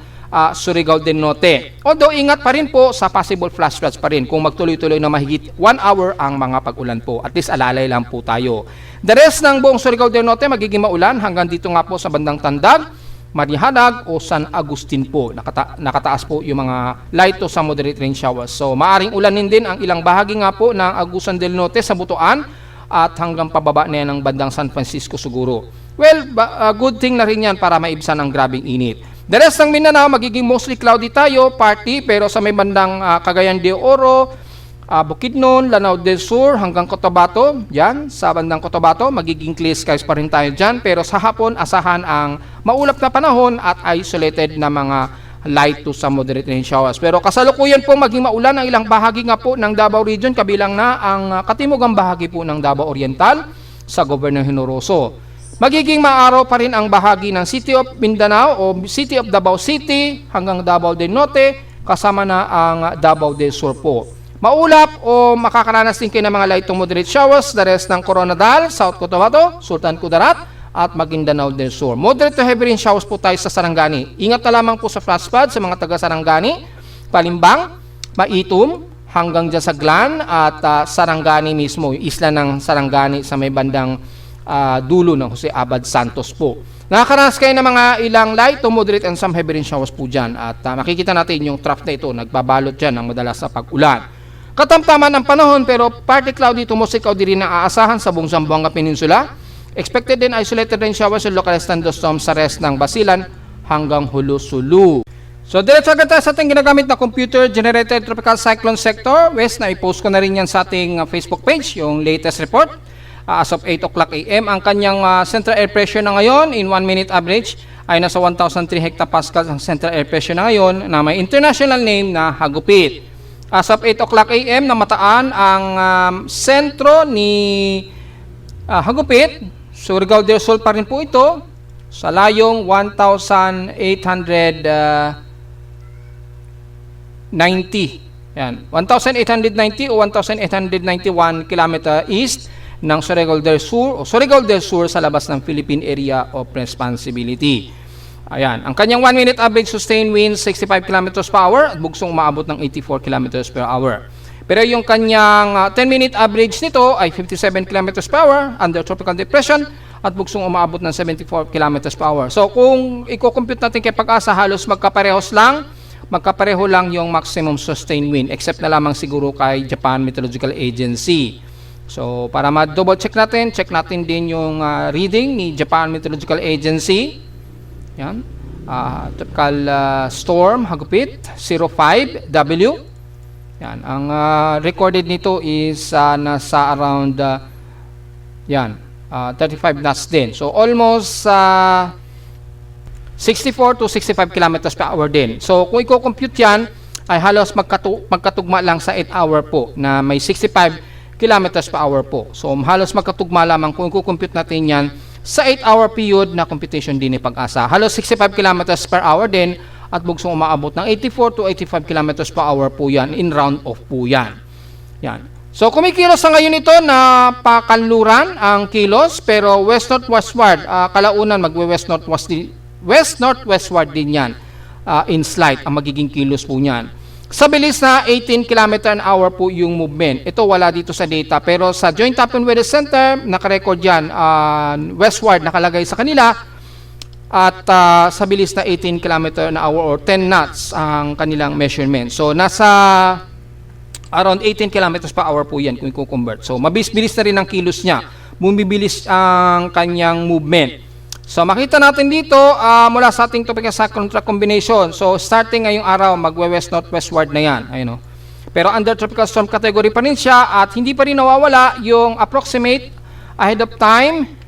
Surigao del Norte. Although ingat pa rin po sa possible flash floods pa rin kung magtuloy-tuloy na mahigit 1 hour ang mga pag-ulan po. At least alalay lang po tayo. The rest ng buong Surigao del Norte magiging maulan hanggang dito nga po sa bandang Tandag, Marihanag o San Agustin po. Nakataas po yung mga light to sa moderate rain showers. So maaring ulanin din ang ilang bahagi nga po ng Agusan del Norte sa Butuan at hanggang pababa na yan ng bandang San Francisco siguro. Well, good thing na rin yan para maibsan ang grabing init. The rest ng Mindanao, magiging mostly cloudy tayo, partly, pero sa may bandang Cagayan de Oro, Bukidnon, Lanao del Sur, hanggang Cotabato, yan, sa bandang Cotabato, magiging clear skies pa rin tayo dyan, pero sa hapon, asahan ang maulap na panahon at isolated na mga light to sa moderate rain showers. Pero kasalukuyan po maging maulan ang ilang bahagi nga po ng Davao Region, kabilang na ang katimugang bahagi po ng Davao Oriental sa Governor Generoso. Magiging maaraw pa rin ang bahagi ng City of Mindanao o City of Davao City hanggang Davao del Norte, kasama na ang Davao del Sur po. Maulap o makakaranas din kayo ng mga light to moderate showers the rest ng Coronadal, South Cotabato, Sultan Kudarat, at Maguindanao del Sur. Moderate to heavy rain showers po tayo sa Sarangani. Ingat na lamang po sa flash flood sa mga taga Sarangani, Palimbang, Maitum, hanggang dyan sa Glan at Sarangani mismo, yung isla ng Sarangani sa may bandang dulo ng Jose Abad Santos po. Nakakaranas kayo ng mga ilang light to moderate and some heavy rain showers po dyan. At makikita natin yung trough na ito, nagbabalot dyan ng madalas na pag-ulan. Katamtaman ng panahon pero partly cloudy to mostly cloudy rin ang aasahan sa buong Zamboanga Peninsula. Expected din isolated rain showers and localized thunderstorms sa rest ng Basilan hanggang Hulu-Sulu. So diretso agad tayo sa ating ginagamit na computer-generated tropical cyclone sector. West, na-post ko na rin yan sa ating Facebook page, yung latest report. As of 8 o'clock AM, ang kanyang central air pressure na ngayon in 1 minute average ay nasa 1,003 hectopascals ang central air pressure na ngayon na may international name na Hagupit. As of 8 o'clock AM, namataan ang sentro ni Hagupit. Surigao del Sur pa rin po ito sa layong 1,890. Yan, 1,890 o 1,891 km east ng Surigao del Sur o Surigao del Sur sa labas ng Philippine Area of Responsibility. Ayan, ang kanyang 1 minute average sustained wind 65 km per hour at bugsong umaabot ng 84 km per hour. Pero yung kanyang 10 minute average nito ay 57 km per hour under tropical depression at bugsong umaabot ng 74 km per hour. So kung i-compute natin kay Pag-asa, halos magkapareho lang yung maximum sustained wind except na lamang siguro kay Japan Meteorological Agency. So para ma-double check natin din yung reading ni Japan Meteorological Agency. Yan. Tropical storm Hagupit 05W. Yan, ang recorded nito is nasa around 35 knots din. So almost 64 to 65 kilometers per hour din. So kung i-compute yan, ay halos magkatugma lang sa 8 hour po na may 65 kilometers per hour po. So halos magkatugma lamang kung i-compute natin yan sa 8 hour period na computation din ni Pag-asa. Halos 65 kilometers per hour din at bugsong umaabot ng 84 to 85 kilometers per hour po yan, in round off po yan. Yan. So kumikilos sa ngayon ito na pakanluran ang kilos pero west-northwestward, kalaunan magwe-west-northwest west-northwestward din yan in slide ang magiging kilos po niyan. Sa bilis na 18 km an hour po yung movement. Ito wala dito sa data, pero sa Joint Typhoon Weather Center, nakarecord yan, westward nakalagay sa kanila, at sa bilis na 18 km an hour or 10 knots ang kanilang measurement. So nasa around 18 km per hour po yan kung i-convert. So mabilis-bilis na rin ang kilos niya. Bumibilis ang kanyang movement. So makita natin dito mula sa ating tropical cyclone track combination. So starting ngayong araw, magwe-west-northwestward na yan. Ayun, pero under tropical storm category pa rin siya at hindi pa rin nawawala yung approximate ahead of time.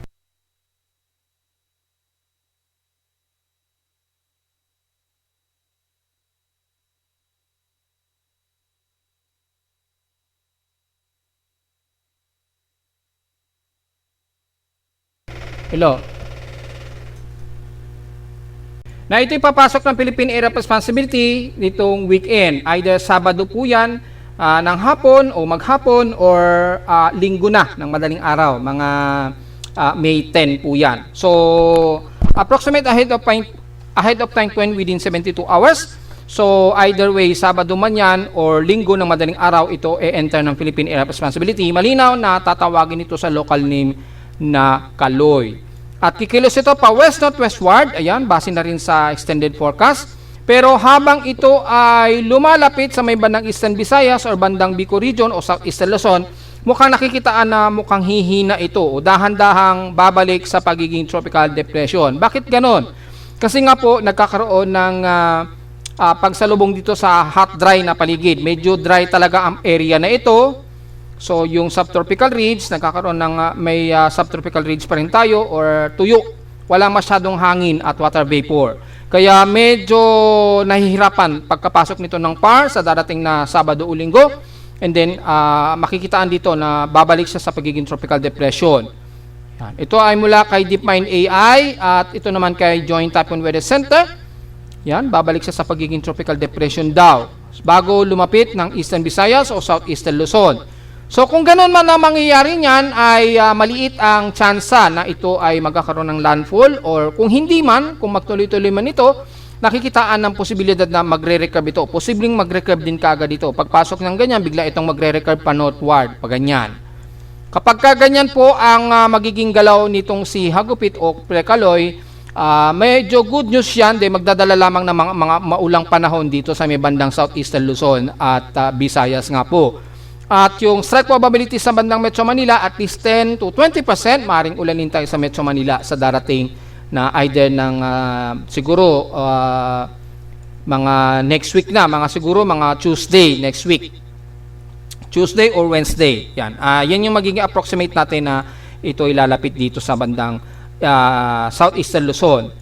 Hello. Na ito'y papasok ng Philippine Area of Responsibility nitong weekend. Either Sabado po yan ng hapon o maghapon or linggo na ng madaling araw. Mga May 10 po yan. So, approximate ahead of time within 72 hours. So, either way, Sabado man yan or linggo ng madaling araw, ito enter ng Philippine Area of Responsibility. Malinaw na tatawagin ito sa local name na Kaloy. At kikilos ito pa west-northwestward, ayan, base na rin sa extended forecast. Pero habang ito ay lumalapit sa may bandang Eastern Visayas or bandang Bicol Region o Southeastern Luzon, mukhang nakikitaan na mukhang hihina ito o dahan-dahang babalik sa pagiging tropical depression. Bakit ganon? Kasi nga po nagkakaroon ng pagsalubong dito sa hot dry na paligid. Medyo dry talaga ang area na ito. So, yung subtropical ridge, nagkakaroon ng may subtropical ridge pa rin tayo or tuyo. Wala masyadong hangin at water vapor. Kaya medyo nahihirapan pagkapasok nito ng PAR sa darating na Sabado o Linggo. And then, makikitaan dito na babalik siya sa pagiging tropical depression. Yan. Ito ay mula kay DeepMind AI at ito naman kay Joint Typhoon Weather Center. Yan, babalik siya sa pagiging tropical depression daw bago lumapit ng Eastern Visayas o Southeastern Luzon. So kung ganoon man ang mangyayari niyan ay maliit ang tsansa na ito ay magkakaroon ng landfall or kung hindi man, kung magtuloy-tuloy man ito, nakikitaan ng posibilidad na magre-recurve ito. Posibleng magre-recurve din kaagad ito. Pagpasok ng ganyan, bigla itong magre-recurve pa northward, pa ganyan. Kapag ganyan po ang magiging galaw nitong si Hagupit o Precaloy, medyo good news yan, dahil magdadala lamang ng mga maulang panahon dito sa may bandang Southeastern Luzon at Visayas nga po. At yung strike probability sa bandang Metro Manila, at least 10 to 20%, maaaring ulanin tayo sa Metro Manila sa darating na either ng siguro mga next week na, mga Tuesday next week. Tuesday or Wednesday. Yan. Yan yung magiging approximate natin na ito ilalapit dito sa bandang Southeastern Luzon.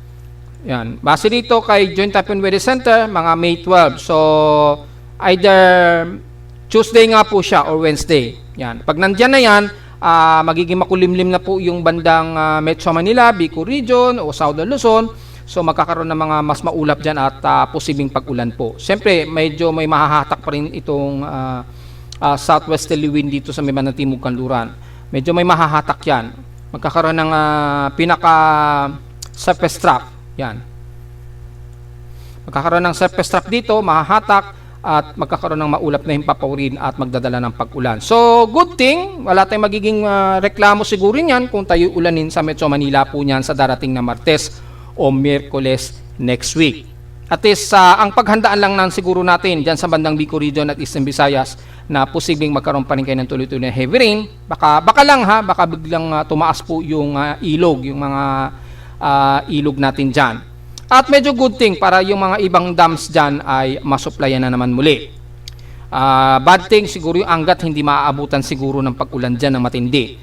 Yan. Base dito kay Joint Typhoon Weather Center, mga May 12. So, either Tuesday nga po siya or Wednesday. Yan. Pag nandyan na yan, magiging makulimlim na po yung bandang Metro Manila, Bicol Region o Southern Luzon. So magkakaroon ng mga mas maulap dyan at posibleng pag-ulan po. Siyempre, medyo may mahahatak pa rin itong southwesterly wind dito sa may bandang Timog Kanluran. Medyo may mahahatak yan. Magkakaroon ng surface trap. Yan. Magkakaroon ng surface trap dito, mahahatak, at magkakaroon ng maulap na himpapawid at magdadala ng pag-ulan. So, good thing, wala tayong magiging reklamo siguro niyan kung tayo ulanin sa Metro Manila po niyan sa darating na Martes o Miyerkules next week. At least, ang paghandaan lang ng siguro natin dyan sa bandang Bicol Region at Eastern Visayas na posibleng magkaroon pa rin kayo ng tuloy-tuloy na heavy rain. Baka lang baka biglang tumaas po yung ilog, yung mga ilog natin dyan. At medyo good thing para yung mga ibang dams dyan ay masuplayan na naman muli. Bad thing, siguro yung Angat hindi maaabutan siguro ng pag-ulan dyan ng matindi.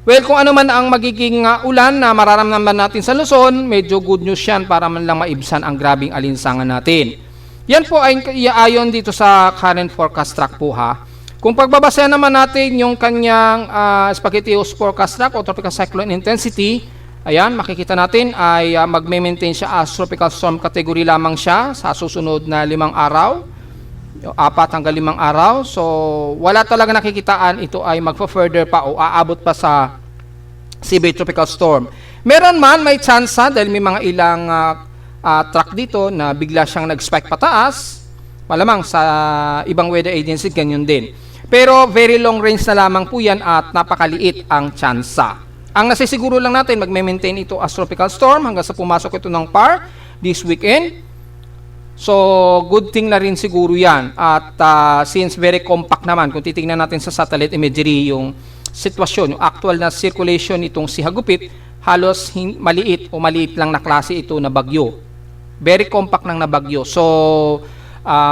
Well, kung ano man ang magiging ulan na mararamdaman natin sa Luzon, medyo good news yan para man lang maibsan ang grabing alinsangan natin. Yan po ay iaayon dito sa current forecast track po ha. Kung pagbabasehan naman natin yung kanyang Spaghettios forecast track o tropical cyclone intensity, ayan, makikita natin ay magme-maintain siya as tropical storm category lamang siya sa susunod na 5 araw. 4 hanggang 5 araw. So, wala talaga nakikitaan ito ay magpa-further pa o aabot pa sa severe tropical storm. Meron man, may tsansa dahil may mga ilang track dito na bigla siyang nag-spike pataas. Malamang sa ibang weather agency, ganyan din. Pero very long range na lamang po yan at napakaliit ang tsansa. Ang nasisiguro lang natin, magme-maintain ito as tropical storm hanggang sa pumasok ito ng PAR this weekend. So, good thing na rin siguro yan. At since very compact naman, kung titingnan natin sa satellite imagery yung sitwasyon, yung actual na circulation itong si Hagupit, halos maliit o maliit lang na klase ito na bagyo. Very compact lang na bagyo. So,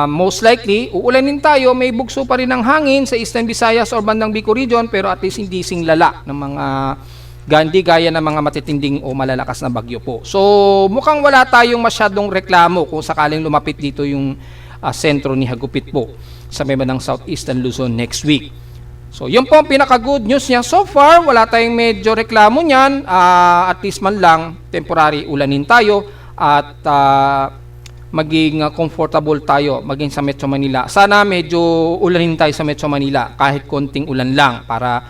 most likely, uulanin tayo, may bugso pa rin ng hangin sa Eastern Visayas or bandang Bicol region, pero at least hindi singlala ng mga gaya ng mga matitinding o malalakas na bagyo po. So, mukhang wala tayong masyadong reklamo kung sakaling lumapit dito yung sentro ni Hagupit po sa may bandang Southeastern Luzon next week. So, yun po ang pinaka-good news niya. So far, wala tayong medyo reklamo niyan. At least man lang, temporary ulanin tayo at maging comfortable tayo maging sa Metro Manila. Sana medyo ulanin tayo sa Metro Manila kahit konting ulan lang para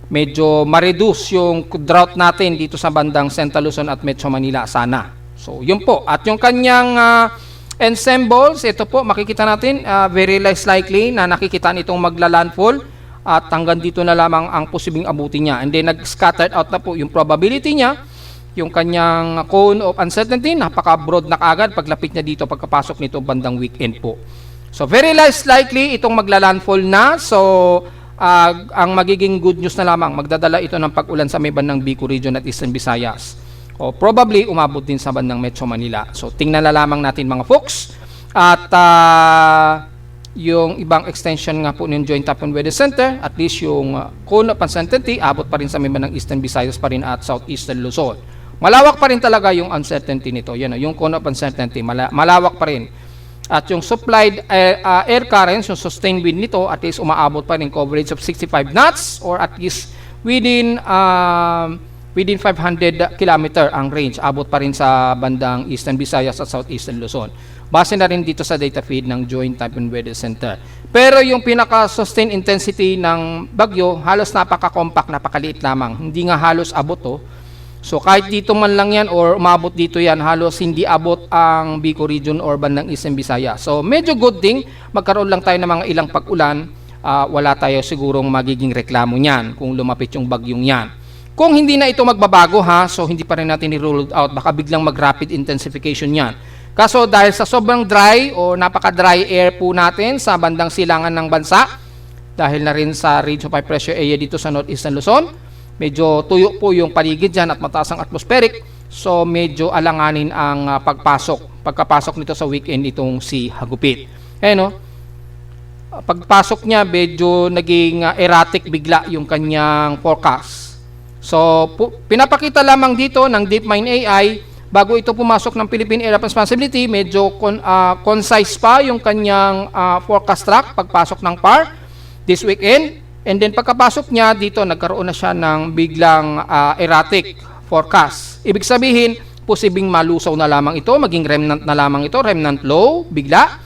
medyo ma-reduce yung drought natin dito sa bandang Central Luzon at Metro Manila sana. So, yun po. At yung kanyang ensembles, ito po, makikita natin, very less likely na nakikita itong magla-landfall at hanggang dito na lamang ang posibleng abutin niya. And then, nag-scattered out na po yung probability niya, yung kanyang cone of uncertainty, napaka-broad na kaagad paglapit niya dito, pagkapasok nito bandang weekend po. So, very less likely itong magla-landfall na. So, ang magiging good news na lamang, magdadala ito ng pag-ulan sa may bandang Bicol region at Eastern Visayas. O probably umabot din sa bandang Metro Manila. So tingnan na lamang natin mga folks. At yung ibang extension nga po ng Joint Typhoon Weather Center, at least yung cone of uncertainty, abot pa rin sa may bandang Eastern Visayas pa rin at Southeastern Luzon. Malawak pa rin talaga yung uncertainty nito. Yan, yung cone of uncertainty, malawak pa rin. At yung supplied air currents, yung sustained wind nito, at least umaabot pa rin coverage of 65 knots or at least within 500 kilometer ang range. Abot pa rin sa bandang Eastern Visayas at Southeastern Luzon. Base na rin dito sa data feed ng Joint Typhoon Weather Center. Pero yung pinaka-sustained intensity ng bagyo, halos napaka-compact, napakaliit lamang. Hindi nga halos abot to. So kahit dito man lang yan or umabot dito yan, halos hindi abot ang Bicol region or bandang Eastern Visayas. So medyo good thing, magkaroon lang tayo ng mga ilang pag-ulan, wala tayo sigurong magiging reklamo niyan kung lumapit yung bagyong yan. Kung hindi na ito magbabago so hindi pa rin natin i-rule out, baka biglang mag-rapid intensification yan. Kaso dahil sa sobrang dry o napaka-dry air po natin sa bandang silangan ng bansa, dahil na rin sa Ridge of High Pressure Area dito sa Northeastern Luzon, medyo tuyo po yung paligid dyan at mataas ang atmospheric, so medyo alanganin ang pagkapasok nito sa weekend itong si Hagupit. Pagpasok niya, medyo naging erratic bigla yung kanyang forecast. So, pinapakita lamang dito ng DeepMind AI, bago ito pumasok ng Philippine Area of Responsibility, medyo concise pa yung kanyang forecast track pagpasok ng PAR this weekend. And then pagkapasok niya dito, nagkaroon na siya ng biglang erratic forecast. Ibig sabihin, posibleng malusaw na lamang ito, maging remnant na lamang ito, remnant low, bigla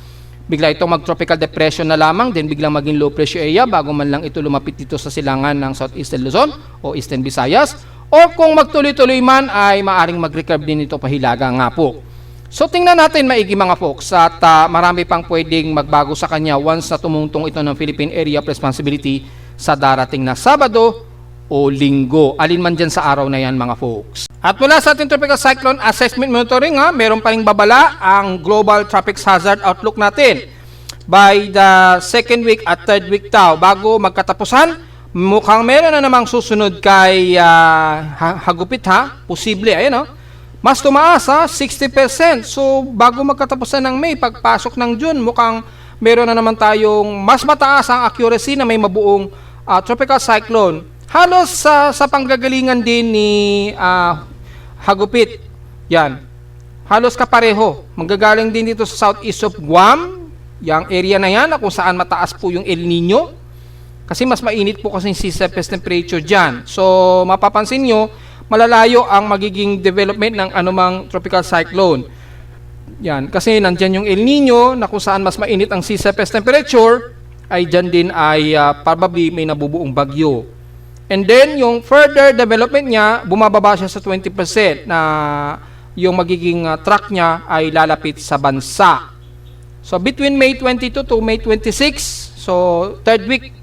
ito mag-tropical depression na lamang, then biglang maging low pressure area bago man lang ito lumapit dito sa silangan ng Southeastern Luzon o Eastern Visayas. O kung magtuloy-tuloy man ay maaring mag-recurve din ito pahilaga nga po. So tingnan natin maigi mga folks at marami pang pwedeng magbago sa kanya once na tumungtong ito ng Philippine Area of Responsibility sa darating na Sabado o Linggo. Alin man dyan sa araw na yan mga folks. At mula sa ating Tropical Cyclone Assessment Monitoring, meron pa ring babala ang Global Tropics Hazard Outlook natin. By the second week at third week bago magkatapusan, mukhang meron na namang susunod kay Hagupit posible, mas tumaas 60%. So bago magkatapusan ng May, pagpasok ng June, mukhang meron na naman tayong mas mataas ang accuracy na may mabuong tropical cyclone. Halos sa panggagalingan din ni Hagupit, yan. Halos kapareho. Manggagaling din dito sa southeast of Guam, yung area na yan kung saan mataas po yung El Nino. Kasi mas mainit po kasi yung sea surface temperature dyan. So mapapansin nyo, malalayo ang magiging development ng anumang tropical cyclone. Yan, kasi nandyan yung El Nino na kung saan mas mainit ang sea surface temperature, ay dyan din ay probably may nabubuong bagyo. And then, yung further development niya, bumababa siya sa 20% na yung magiging track niya ay lalapit sa bansa. So, between May 22 to May 26, so third week,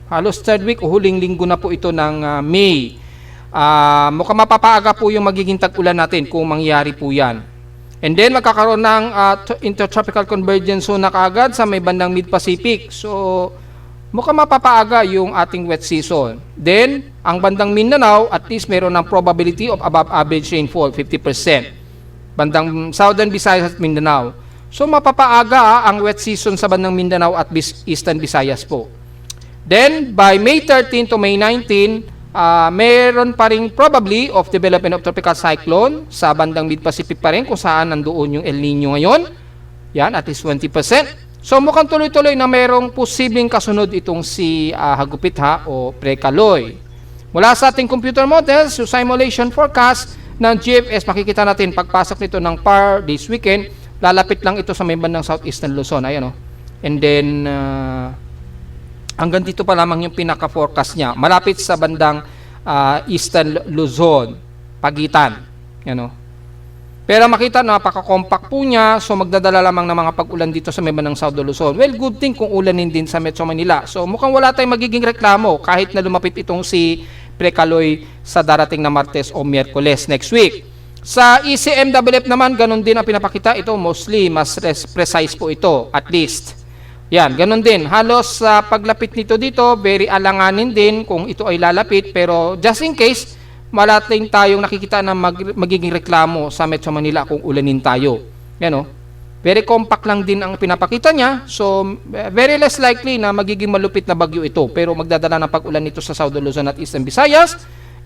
halos third week o huling linggo na po ito ng May. Mukhang mapapaaga po yung magiging tag-ulan natin kung mangyari po yan. And then, magkakaroon ng intertropical convergence zone na kaagad sa may bandang Mid-Pacific. So, mukhang mapapaaga yung ating wet season. Then, ang bandang Mindanao, at least meron ng probability of above average rainfall, 50%. Bandang Southern Visayas at Mindanao. So, mapapaaga ang wet season sa bandang Mindanao at Eastern Visayas po. Then, by May 13 to May 19, meron pa rin probably of development of tropical cyclone sa bandang Mid-Pacific pa rin kung saan nandoon yung El Nino ngayon. Yan, at least 20%. So mukhang tuloy-tuloy na mayroong posibleng kasunod itong si Hagupit o Precaloy. Mula sa ating computer models, yung simulation forecast ng GFS, makikita natin pagpasok nito ng PAR this weekend, lalapit lang ito sa may bandang Southeastern Luzon. Ayan o. And then, hanggang dito pa lamang yung pinaka-forecast niya. Malapit sa bandang Eastern Luzon, pagitan. Ayan o. Pero makita na napaka-compact po niya, so magdadala lamang ng mga pag-ulan dito sa may bandang South Luzon. Well, good thing kung ulanin din sa Metro Manila. So mukhang wala tayong magiging reklamo kahit na lumapit itong si Precaloy sa darating na Martes o Miyerkules next week. Sa ECMWF naman, ganun din ang pinapakita. Ito mostly, mas precise po ito, at least. Yan, ganun din. Halos sa paglapit nito dito, very alanganin din kung ito ay lalapit. Pero just in case, malating tayong nakikita na magiging reklamo sa Metro Manila kung ulanin tayo. Yan o. Very compact lang din ang pinapakita niya. So, very less likely na magiging malupit na bagyo ito. Pero magdadala ng pag-ulan nito sa South Luzon at Eastern Visayas.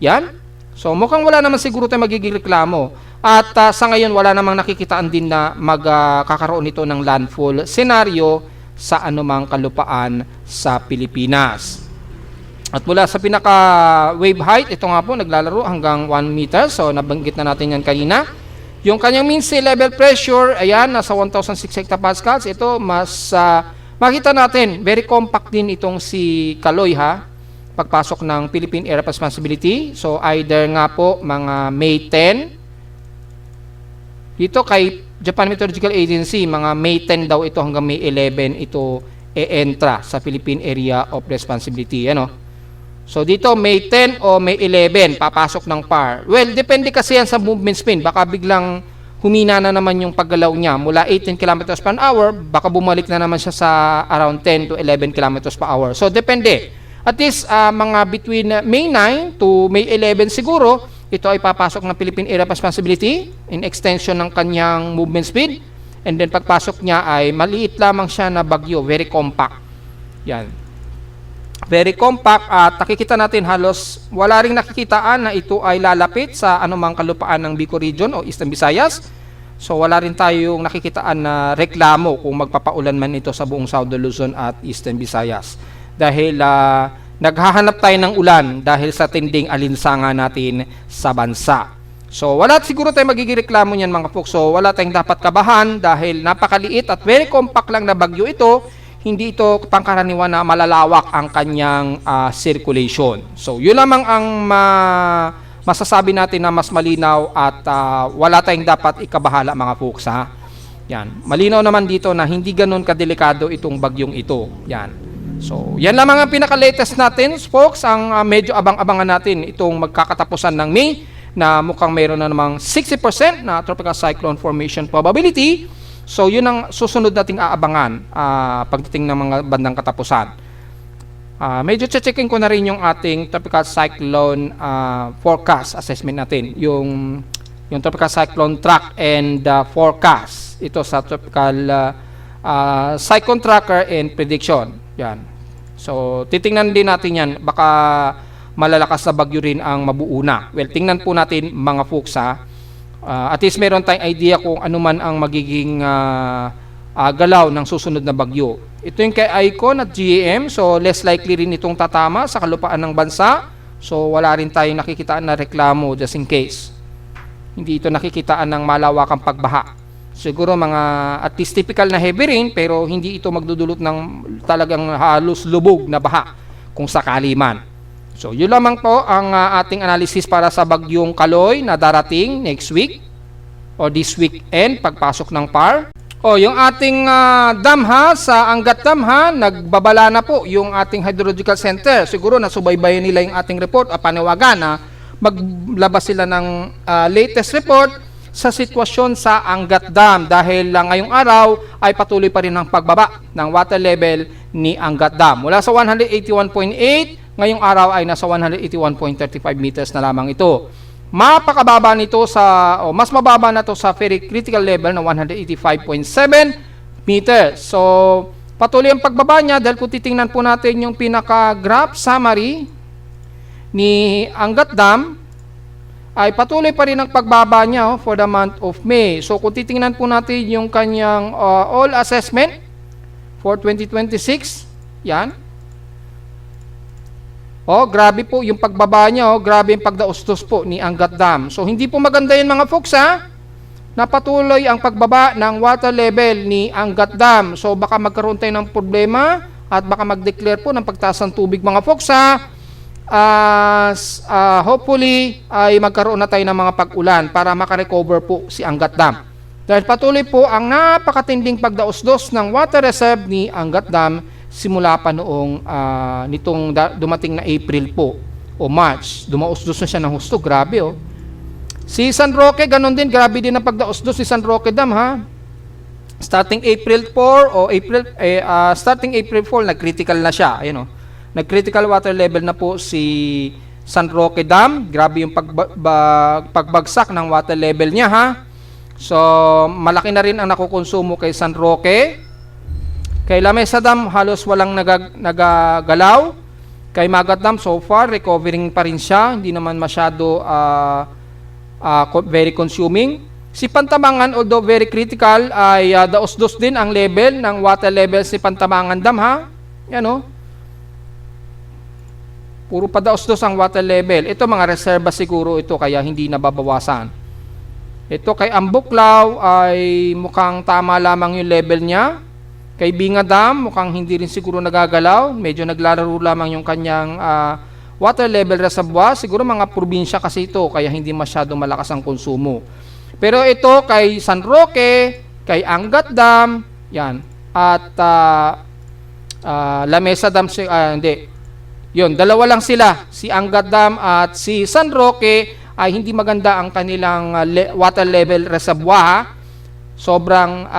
Yan. So, mukhang wala naman siguro tayong magiging reklamo. At sa ngayon, wala namang nakikitaan din na magkakaroon nito ng landfall scenario sa anumang kalupaan sa Pilipinas. At mula sa pinaka wave height, ito nga po naglalaro hanggang 1 meter. So nabanggit na natin yan kanina. Yung kanyang mean sea level pressure, ayan, nasa 1,006 hectopascals. Ito mas makita natin, very compact din itong si Kaloy pagpasok ng Philippine Area of Responsibility. So either nga po mga May 10. Dito kay Japan Meteorological Agency, mga May 10 daw ito hanggang May 11 ito e-entra sa Philippine Area of Responsibility. Ano? So dito May 10 o May 11 papasok ng PAR. Well, depende kasi yan sa movement speed. Baka biglang humina na naman yung paggalaw niya mula 18 km per hour, baka bumalik na naman siya sa around 10 to 11 km per hour. So depende. At least mga between May 9 to May 11 siguro, ito ay papasok ng Philippine Area of Responsibility in extension ng kanyang movement speed. And then pagpasok niya ay maliit lamang siya na bagyo, very compact. Yan. Very compact at nakikita natin halos wala ring nakikitaan na ito ay lalapit sa anumang kalupaan ng Bicol Region o Eastern Visayas. So wala rin tayong nakikitaan na reklamo kung magpapaulan man ito sa buong South Luzon at Eastern Visayas. Dahil naghahanap tayo ng ulan dahil sa tinding alinsangan natin sa bansa. So wala siguro tayong magiging reklamo niyan mga folks. So wala tayong dapat kabahan dahil napakaliit at very compact lang na bagyo ito. Hindi ito pangkaraniwan na malalawak ang kanyang circulation. So, yun lamang ang masasabi natin na mas malinaw at wala tayong dapat ikabahala mga folks. Yan. Malinaw naman dito na hindi ganun kadelikado itong bagyong ito. Yan. So, yan lamang ang pinaka-latest natin, folks. Ang medyo abang-abangan natin itong magkakatapusan ng May na mukhang mayroon na namang 60% na tropical cyclone formation probability. So, yun ang susunod nating aabangan pagdating ng mga bandang katapusan. Medyo checkin ko na rin yung ating tropical cyclone forecast assessment natin. Yung tropical cyclone track and forecast. Ito sa tropical cyclone tracker and prediction. Yan. So, titingnan din natin yan. Baka malalakas na bagyo rin ang mabuuna. Well, tingnan po natin mga folks at least meron tayong idea kung ano man ang magiging galaw ng susunod na bagyo. Ito yung kay Icon at GEM, so less likely rin itong tatama sa kalupaan ng bansa. So wala rin tayong nakikitaan na reklamo just in case. Hindi ito nakikitaan ng malawakang pagbaha. Siguro mga at least typical na heavy rain pero hindi ito magdudulot ng talagang halos lubog na baha kung sakali man. So, yun lamang po ang ating analysis para sa bagyong Kaloy na darating next week o this weekend pagpasok ng PAR. O, yung ating dam ha, sa Angat Dam ha, nagbabala na po yung ating Hydrological Center. Siguro nasubaybayan nila yung ating report o panawagan na maglabas sila ng latest report sa sitwasyon sa Angat Dam dahil ngayong araw ay patuloy pa rin ang pagbaba ng water level ni Angat Dam. Mula sa 181.8, ngayong araw ay nasa 181.35 meters na lamang ito. Mapakababa nito mas mababa na to sa very critical level na 185.7 meters. So, patuloy ang pagbaba niya dahil kung titingnan po natin yung pinaka-graph summary ni Angat Dam, ay patuloy pa rin ang pagbaba niya for the month of May. So, kung titingnan po natin yung kanyang all assessment for 2026, yan. Grabe po yung pagbaba niya, grabe yung pagdaustos po ni Angat Dam. So, hindi po maganda yun mga folks ha, na patuloy ang pagbaba ng water level ni Angat Dam. So, baka magkaroon tayo ng problema at baka mag-declare po ng pagtaas ng tubig mga folks ha. Hopefully, ay magkaroon na tayo ng mga pag-ulan para makarecover po si Angat Dam. Dahil patuloy po ang napakatinding pagdausdos ng water reserve ni Angat Dam simula pa noong nitong dumating na April po o March. Dumausdos na siya ng husto. Grabe Si San Roque, ganun din. Grabe din ang pagdausdos si San Roque Dam ha. Starting April 4 starting April 4, nag-critical na siya. Ayun nag-critical water level na po si San Roque Dam. Grabe yung pagbagsak ng water level niya ha. So, malaki na rin ang nakukonsumo kay San Roque. Kay La Mesa Dam, halos walang nagagalaw. Kay Magat Dam, so far, recovering pa rin siya. Hindi naman masyado very consuming. Si Pantabangan, although very critical, ay daos-dos din ang level ng water level si Pantabangan Dam, ha? Yan, Puro pa daos-dos ang water level. Ito, mga reserva siguro ito, kaya hindi nababawasan. Ito, kay Ambuklaw, ay mukhang tama lamang yung level niya. Kay Binga Dam, mukhang hindi rin siguro nagagalaw. Medyo naglalaro lamang yung kanyang water level reservoir. Siguro mga probinsya kasi ito, kaya hindi masyado malakas ang konsumo. Pero ito, kay San Roque, kay Angat Dam, yan. At La Mesa Dam, hindi. Yun, dalawa lang sila. Si Angat Dam at si San Roque ay hindi maganda ang kanilang water level reservoir. Sobrang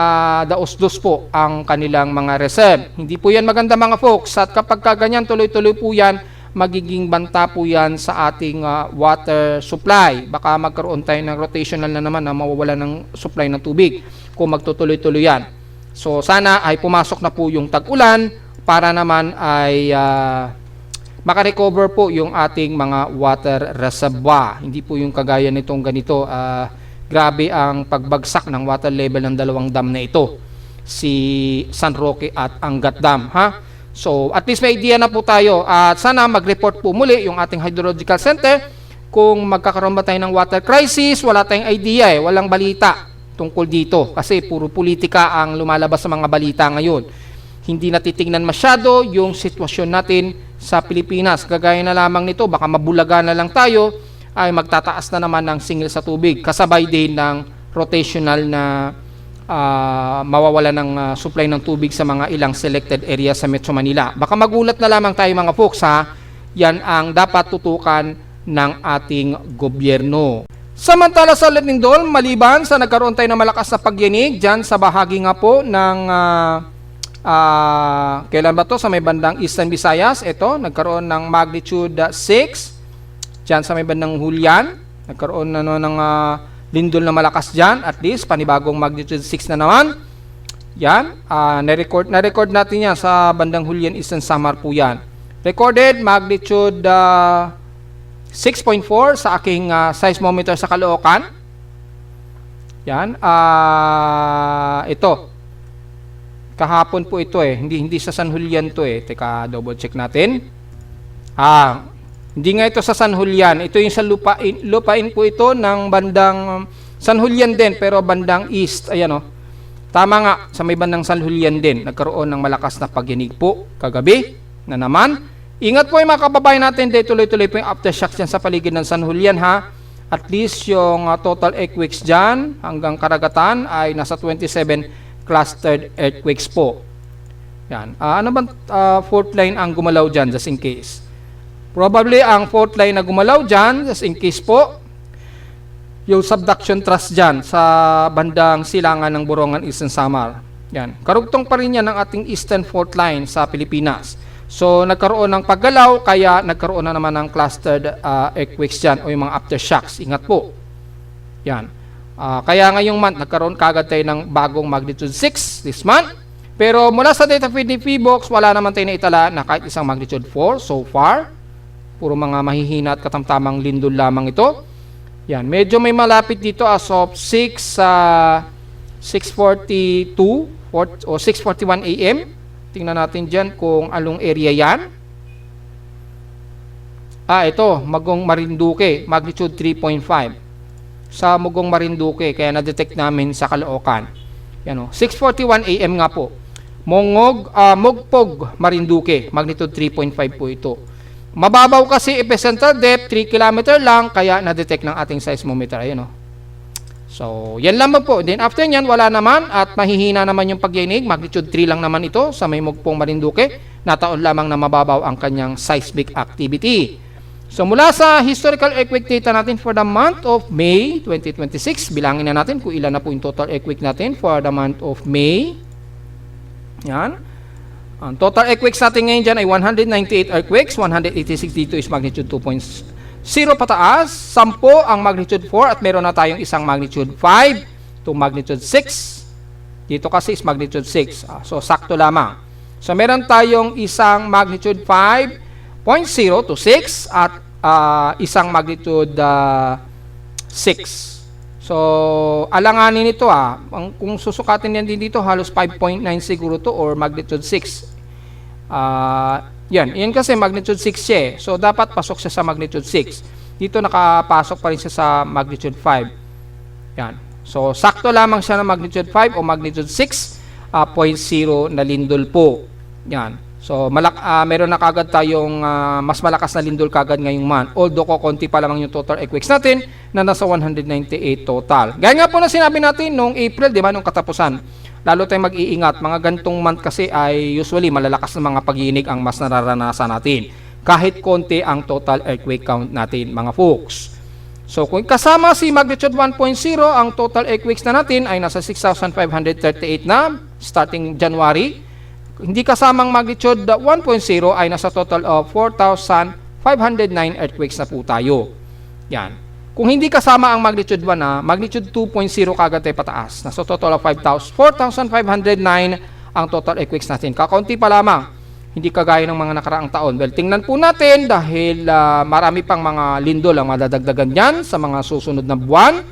daos-dos po ang kanilang mga reserve. Hindi po yan maganda mga folks. At kapag kaganyan, tuloy-tuloy po yan, magiging banta po yan sa ating water supply. Baka magkaroon tayo ng rotational na naman na mawawala ng supply ng tubig kung magtutuloy-tuloy yan. So sana ay pumasok na po yung tag-ulan para naman ay makarecover po yung ating mga water reservoir. Hindi po yung kagaya nitong ganito. Grabe ang pagbagsak ng water level ng dalawang dam na ito, si San Roque at Angat Dam, ha? So, at least may idea na po tayo at sana mag-report po muli yung ating Hydrological Center kung magkakaroon ba tayo ng water crisis. Wala tayong idea walang balita tungkol dito kasi puro politika ang lumalabas sa mga balita ngayon. Hindi natitingnan masyado yung sitwasyon natin sa Pilipinas. Kagaya na lamang nito, baka mabulaga na lang tayo, ay magtataas na naman ng singil sa tubig kasabay din ng rotational na mawawala ng supply ng tubig sa mga ilang selected areas sa Metro Manila. Baka magulat na lamang tayo mga folks ha. Yan ang dapat tutukan ng ating gobyerno. Samantala sa Lindol, maliban sa nagkaroon tayo ng malakas na pagyanig dyan sa bahagi nga po ng kailan ba to sa may bandang Eastern Visayas, ito nagkaroon ng magnitude 6 dyan sa may bandang Hulian, nagkaroon na ng lindol na malakas dyan, at least panibagong magnitude 6 na naman. Yan, na-record natin yan sa bandang Hulian, Eastern Samar po yan. Recorded magnitude 6.4 sa aking seismometer sa Caloocan. Yan, ito. Kahapon po ito hindi sa San Julian to Teka, double check natin. Hindi nga ito sa San Julian. Ito yung sa lupain po ito ng bandang San Julian din, pero bandang east. Ayan Tama nga, sa may bandang San Julian din. Nagkaroon ng malakas na pagyanig po kagabi na naman. Ingat po yung mga kababayan natin, dahil tuloy-tuloy po yung aftershocks dyan sa paligid ng San Julian ha. At least yung total earthquakes dyan hanggang karagatan ay nasa 27 clustered earthquakes po. Yan. Ano bang fault line ang gumalaw dyan just in case? Probably ang fault line na gumalaw dyan just in case po, yung subduction thrust dyan sa bandang silangan ng Borongan Eastern Samar. Yan. Karugtong pa rin yan ng ating eastern fault line sa Pilipinas. So, nagkaroon ng paggalaw, kaya nagkaroon na naman ng clustered earthquakes dyan o yung mga aftershocks. Ingat po. Yan. Kaya ngayong month, nagkaroon kagad tayo ng bagong magnitude 6 this month. Pero mula sa data feed ni PBOX, wala naman tayo naitala na kahit isang magnitude 4 so far. Puro mga mahihina at katamtamang lindol lamang ito. Yan. Medyo may malapit dito as of 6:42 o 6:41 AM. Tingnan natin dyan kung anong area yan. Ito, Magong Marinduque, magnitude 3.5. Sa Mugong Marinduque, kaya na-detect namin sa Caloocan. Yan o, 6:41 AM nga po. Mogpog, Marinduque, magnitude 3.5 po ito. Mababaw kasi epicenter depth, 3 km lang, kaya na-detect ng ating seismometer. Ayan o. So, yan lamang po. Then after nyan, wala naman at mahihina naman yung pagyinig. Magnitude 3 lang naman ito sa may Mogpong Marinduque. Nataon lamang na mababaw ang kanyang seismic activity. So, mula sa historical earthquake data natin for the month of May 2026, bilangin na natin kung ilan na po yung total earthquake natin for the month of May. Yan. Ang total earthquakes natin ngayon dyan ay 198 earthquakes. 186 dito is magnitude 2.0 pataas, 10 ang magnitude 4 at meron na tayong isang magnitude 5 to magnitude 6. Dito kasi is magnitude 6. So, sakto lamang. So, meron tayong isang magnitude 5.0 to 6 at isang magnitude 6. So, alanganin ito kung susukatin yan din dito, halos 5.9 siguro to or magnitude 6. Yan kasi magnitude 6 siya eh. So, dapat pasok siya sa magnitude 6. Dito nakapasok pa rin siya sa magnitude 5. Yan. So, sakto lamang siya ng magnitude 5 o magnitude 6.0 na lindol po. Yan. So, meron na kagad tayong mas malakas na lindol kagad ngayong month. Although, konti pa lamang yung total earthquakes natin na nasa 198 total. Gaya nga po na sinabi natin noong April, di ba, nung katapusan. Lalo tayong mag-iingat. Mga gantong month kasi ay usually malalakas na mga pag-iinig ang mas nararanasan natin. Kahit konti ang total earthquake count natin, mga folks. So, kung kasama si magnitude 1.0, ang total earthquakes na natin ay nasa 6,538 na starting January. Hindi kasamang magnitude 1.0 ay nasa total of 4,509 earthquakes na po tayo. Yan. Kung hindi kasama ang magnitude 1 magnitude 2.0 kagad tayo pataas. Nasa total of 4,509 ang total earthquakes natin. Kakaunti pa lamang. Hindi kagaya ng mga nakaraang taon. Well, tingnan po natin dahil marami pang mga lindol ang madadagdagan dyan sa mga susunod na buwan.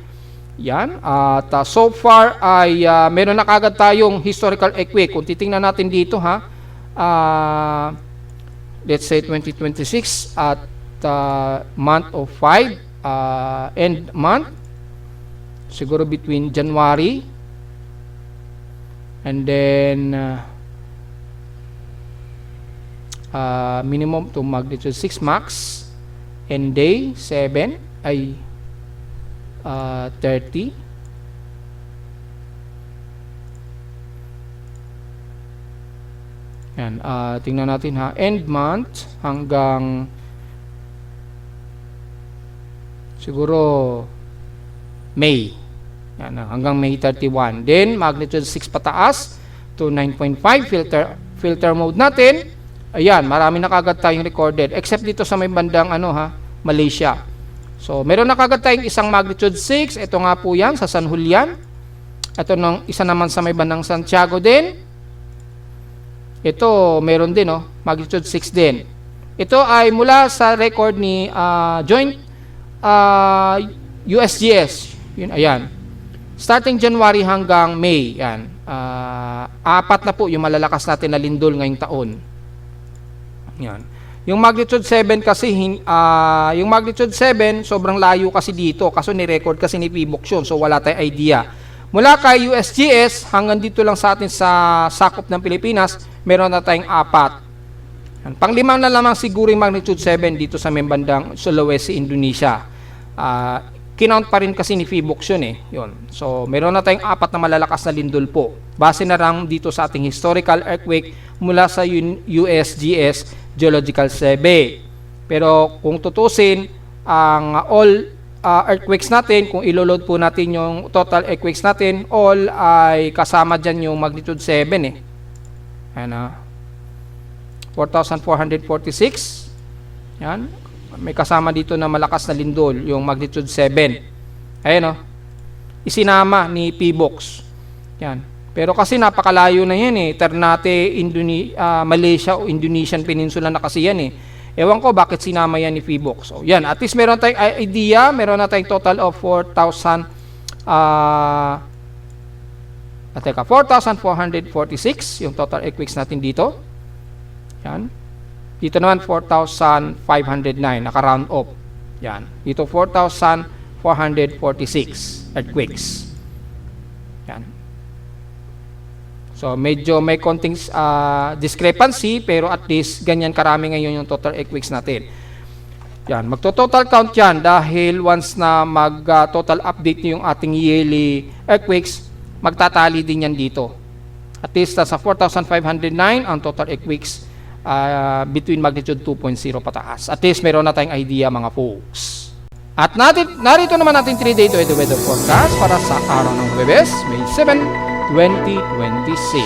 Yan. At so far ay meron na kagad tayong historical earthquake. Kung titingnan natin dito let's say 2026 at month of 5. End month siguro between January and then minimum to magnitude 6 max and day 7 ay 30. Yan, tingnan natin end month hanggang siguro May. Yan, hanggang May 31. Then, magnitude 6 pataas to 9.5 filter mode natin. Ayan, marami na kagad tayong recorded. Except dito sa may bandang Malaysia. So, meron na kagad tayong isang magnitude 6. Ito nga po yan sa San Julian. Ito nung isa naman sa may bandang Santiago din. Ito, meron din, magnitude 6 din. Ito ay mula sa record ni Joint USGS. Yun, ayan. Starting January hanggang May. Yan. 4 na po yung malalakas natin na lindol ngayong taon. Yan. Yung magnitude 7 kasi, yung magnitude 7, sobrang layo kasi dito. Kaso ni-record kasi ni PBOX yun. So, wala tayong idea. Mula kay USGS, hanggang dito lang sa atin sa sakop ng Pilipinas, meron na tayong 4. Yan. Panglima na lamang siguro yung magnitude 7 dito sa may bandang Sulawesi, Indonesia. Kinount pa rin kasi ni PHIVOLCS yun eh. Yun. So, meron na tayong 4 na malalakas na lindol po. Base na lang dito sa ating historical earthquake mula sa USGS Geological Survey. Pero kung tutusin, ang all earthquakes natin, kung iloload po natin yung total earthquakes natin, all ay kasama dyan yung magnitude 7 eh. Ayan 4,446. Yan. May kasama dito na malakas na lindol, yung magnitude 7. Ayan isinama ni PHIVOLCS. Yan. Pero kasi napakalayo na yan eh. Ternate, Malaysia o Indonesian Peninsula na kasi yan eh. Ewan ko bakit sinama yan ni PHIVOLCS. So, yan. At least meron tayong idea. Meron na tayong total of 4,446 yung total earthquakes natin dito. Yan. Dito naman 4,509 naka-round off. Yan. Dito 4,446 earthquakes. Yan. So medyo may konting discrepancy pero at least ganyan karami ngayon yung total earthquakes natin. Yan, magto-total count yan dahil once na mag-total update yung ating yearly earthquakes, magtatali din yan dito. At least sa 4,509 ang total earthquakes between magnitude 2.0 pataas. At least meron na tayong idea mga folks. At narito naman natin 3-day weather forecast para sa araw ng Huwebes, May 7, 2026.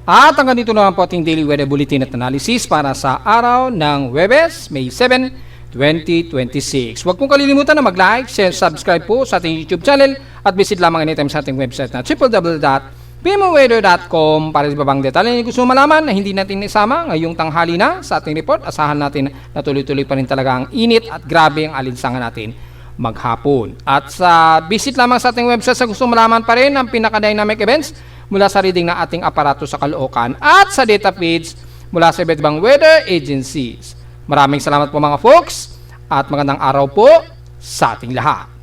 At hanggang dito naman po ating daily weather bulletin at analysis para sa araw ng Huwebes, May 7, 2026. Huwag pong kalilimutan na mag-like, share, subscribe po sa ating YouTube channel at visit lamang anytime sa ating website na www.pmoweather.com para sa ibang detalye na gusto malaman na hindi natin isama ngayong tanghali na sa ating report. Asahan natin na tuloy-tuloy pa rin talaga ang init at grabe ang alinsangan natin maghapon. At sa visit lamang sa ating website sa gusto malaman pa rin ang pinaka-dynamic events mula sa reading ng ating aparato sa Caloocan at sa data feeds mula sa iba't ibang weather agencies. Maraming salamat po mga folks at magandang araw po sa ating lahat.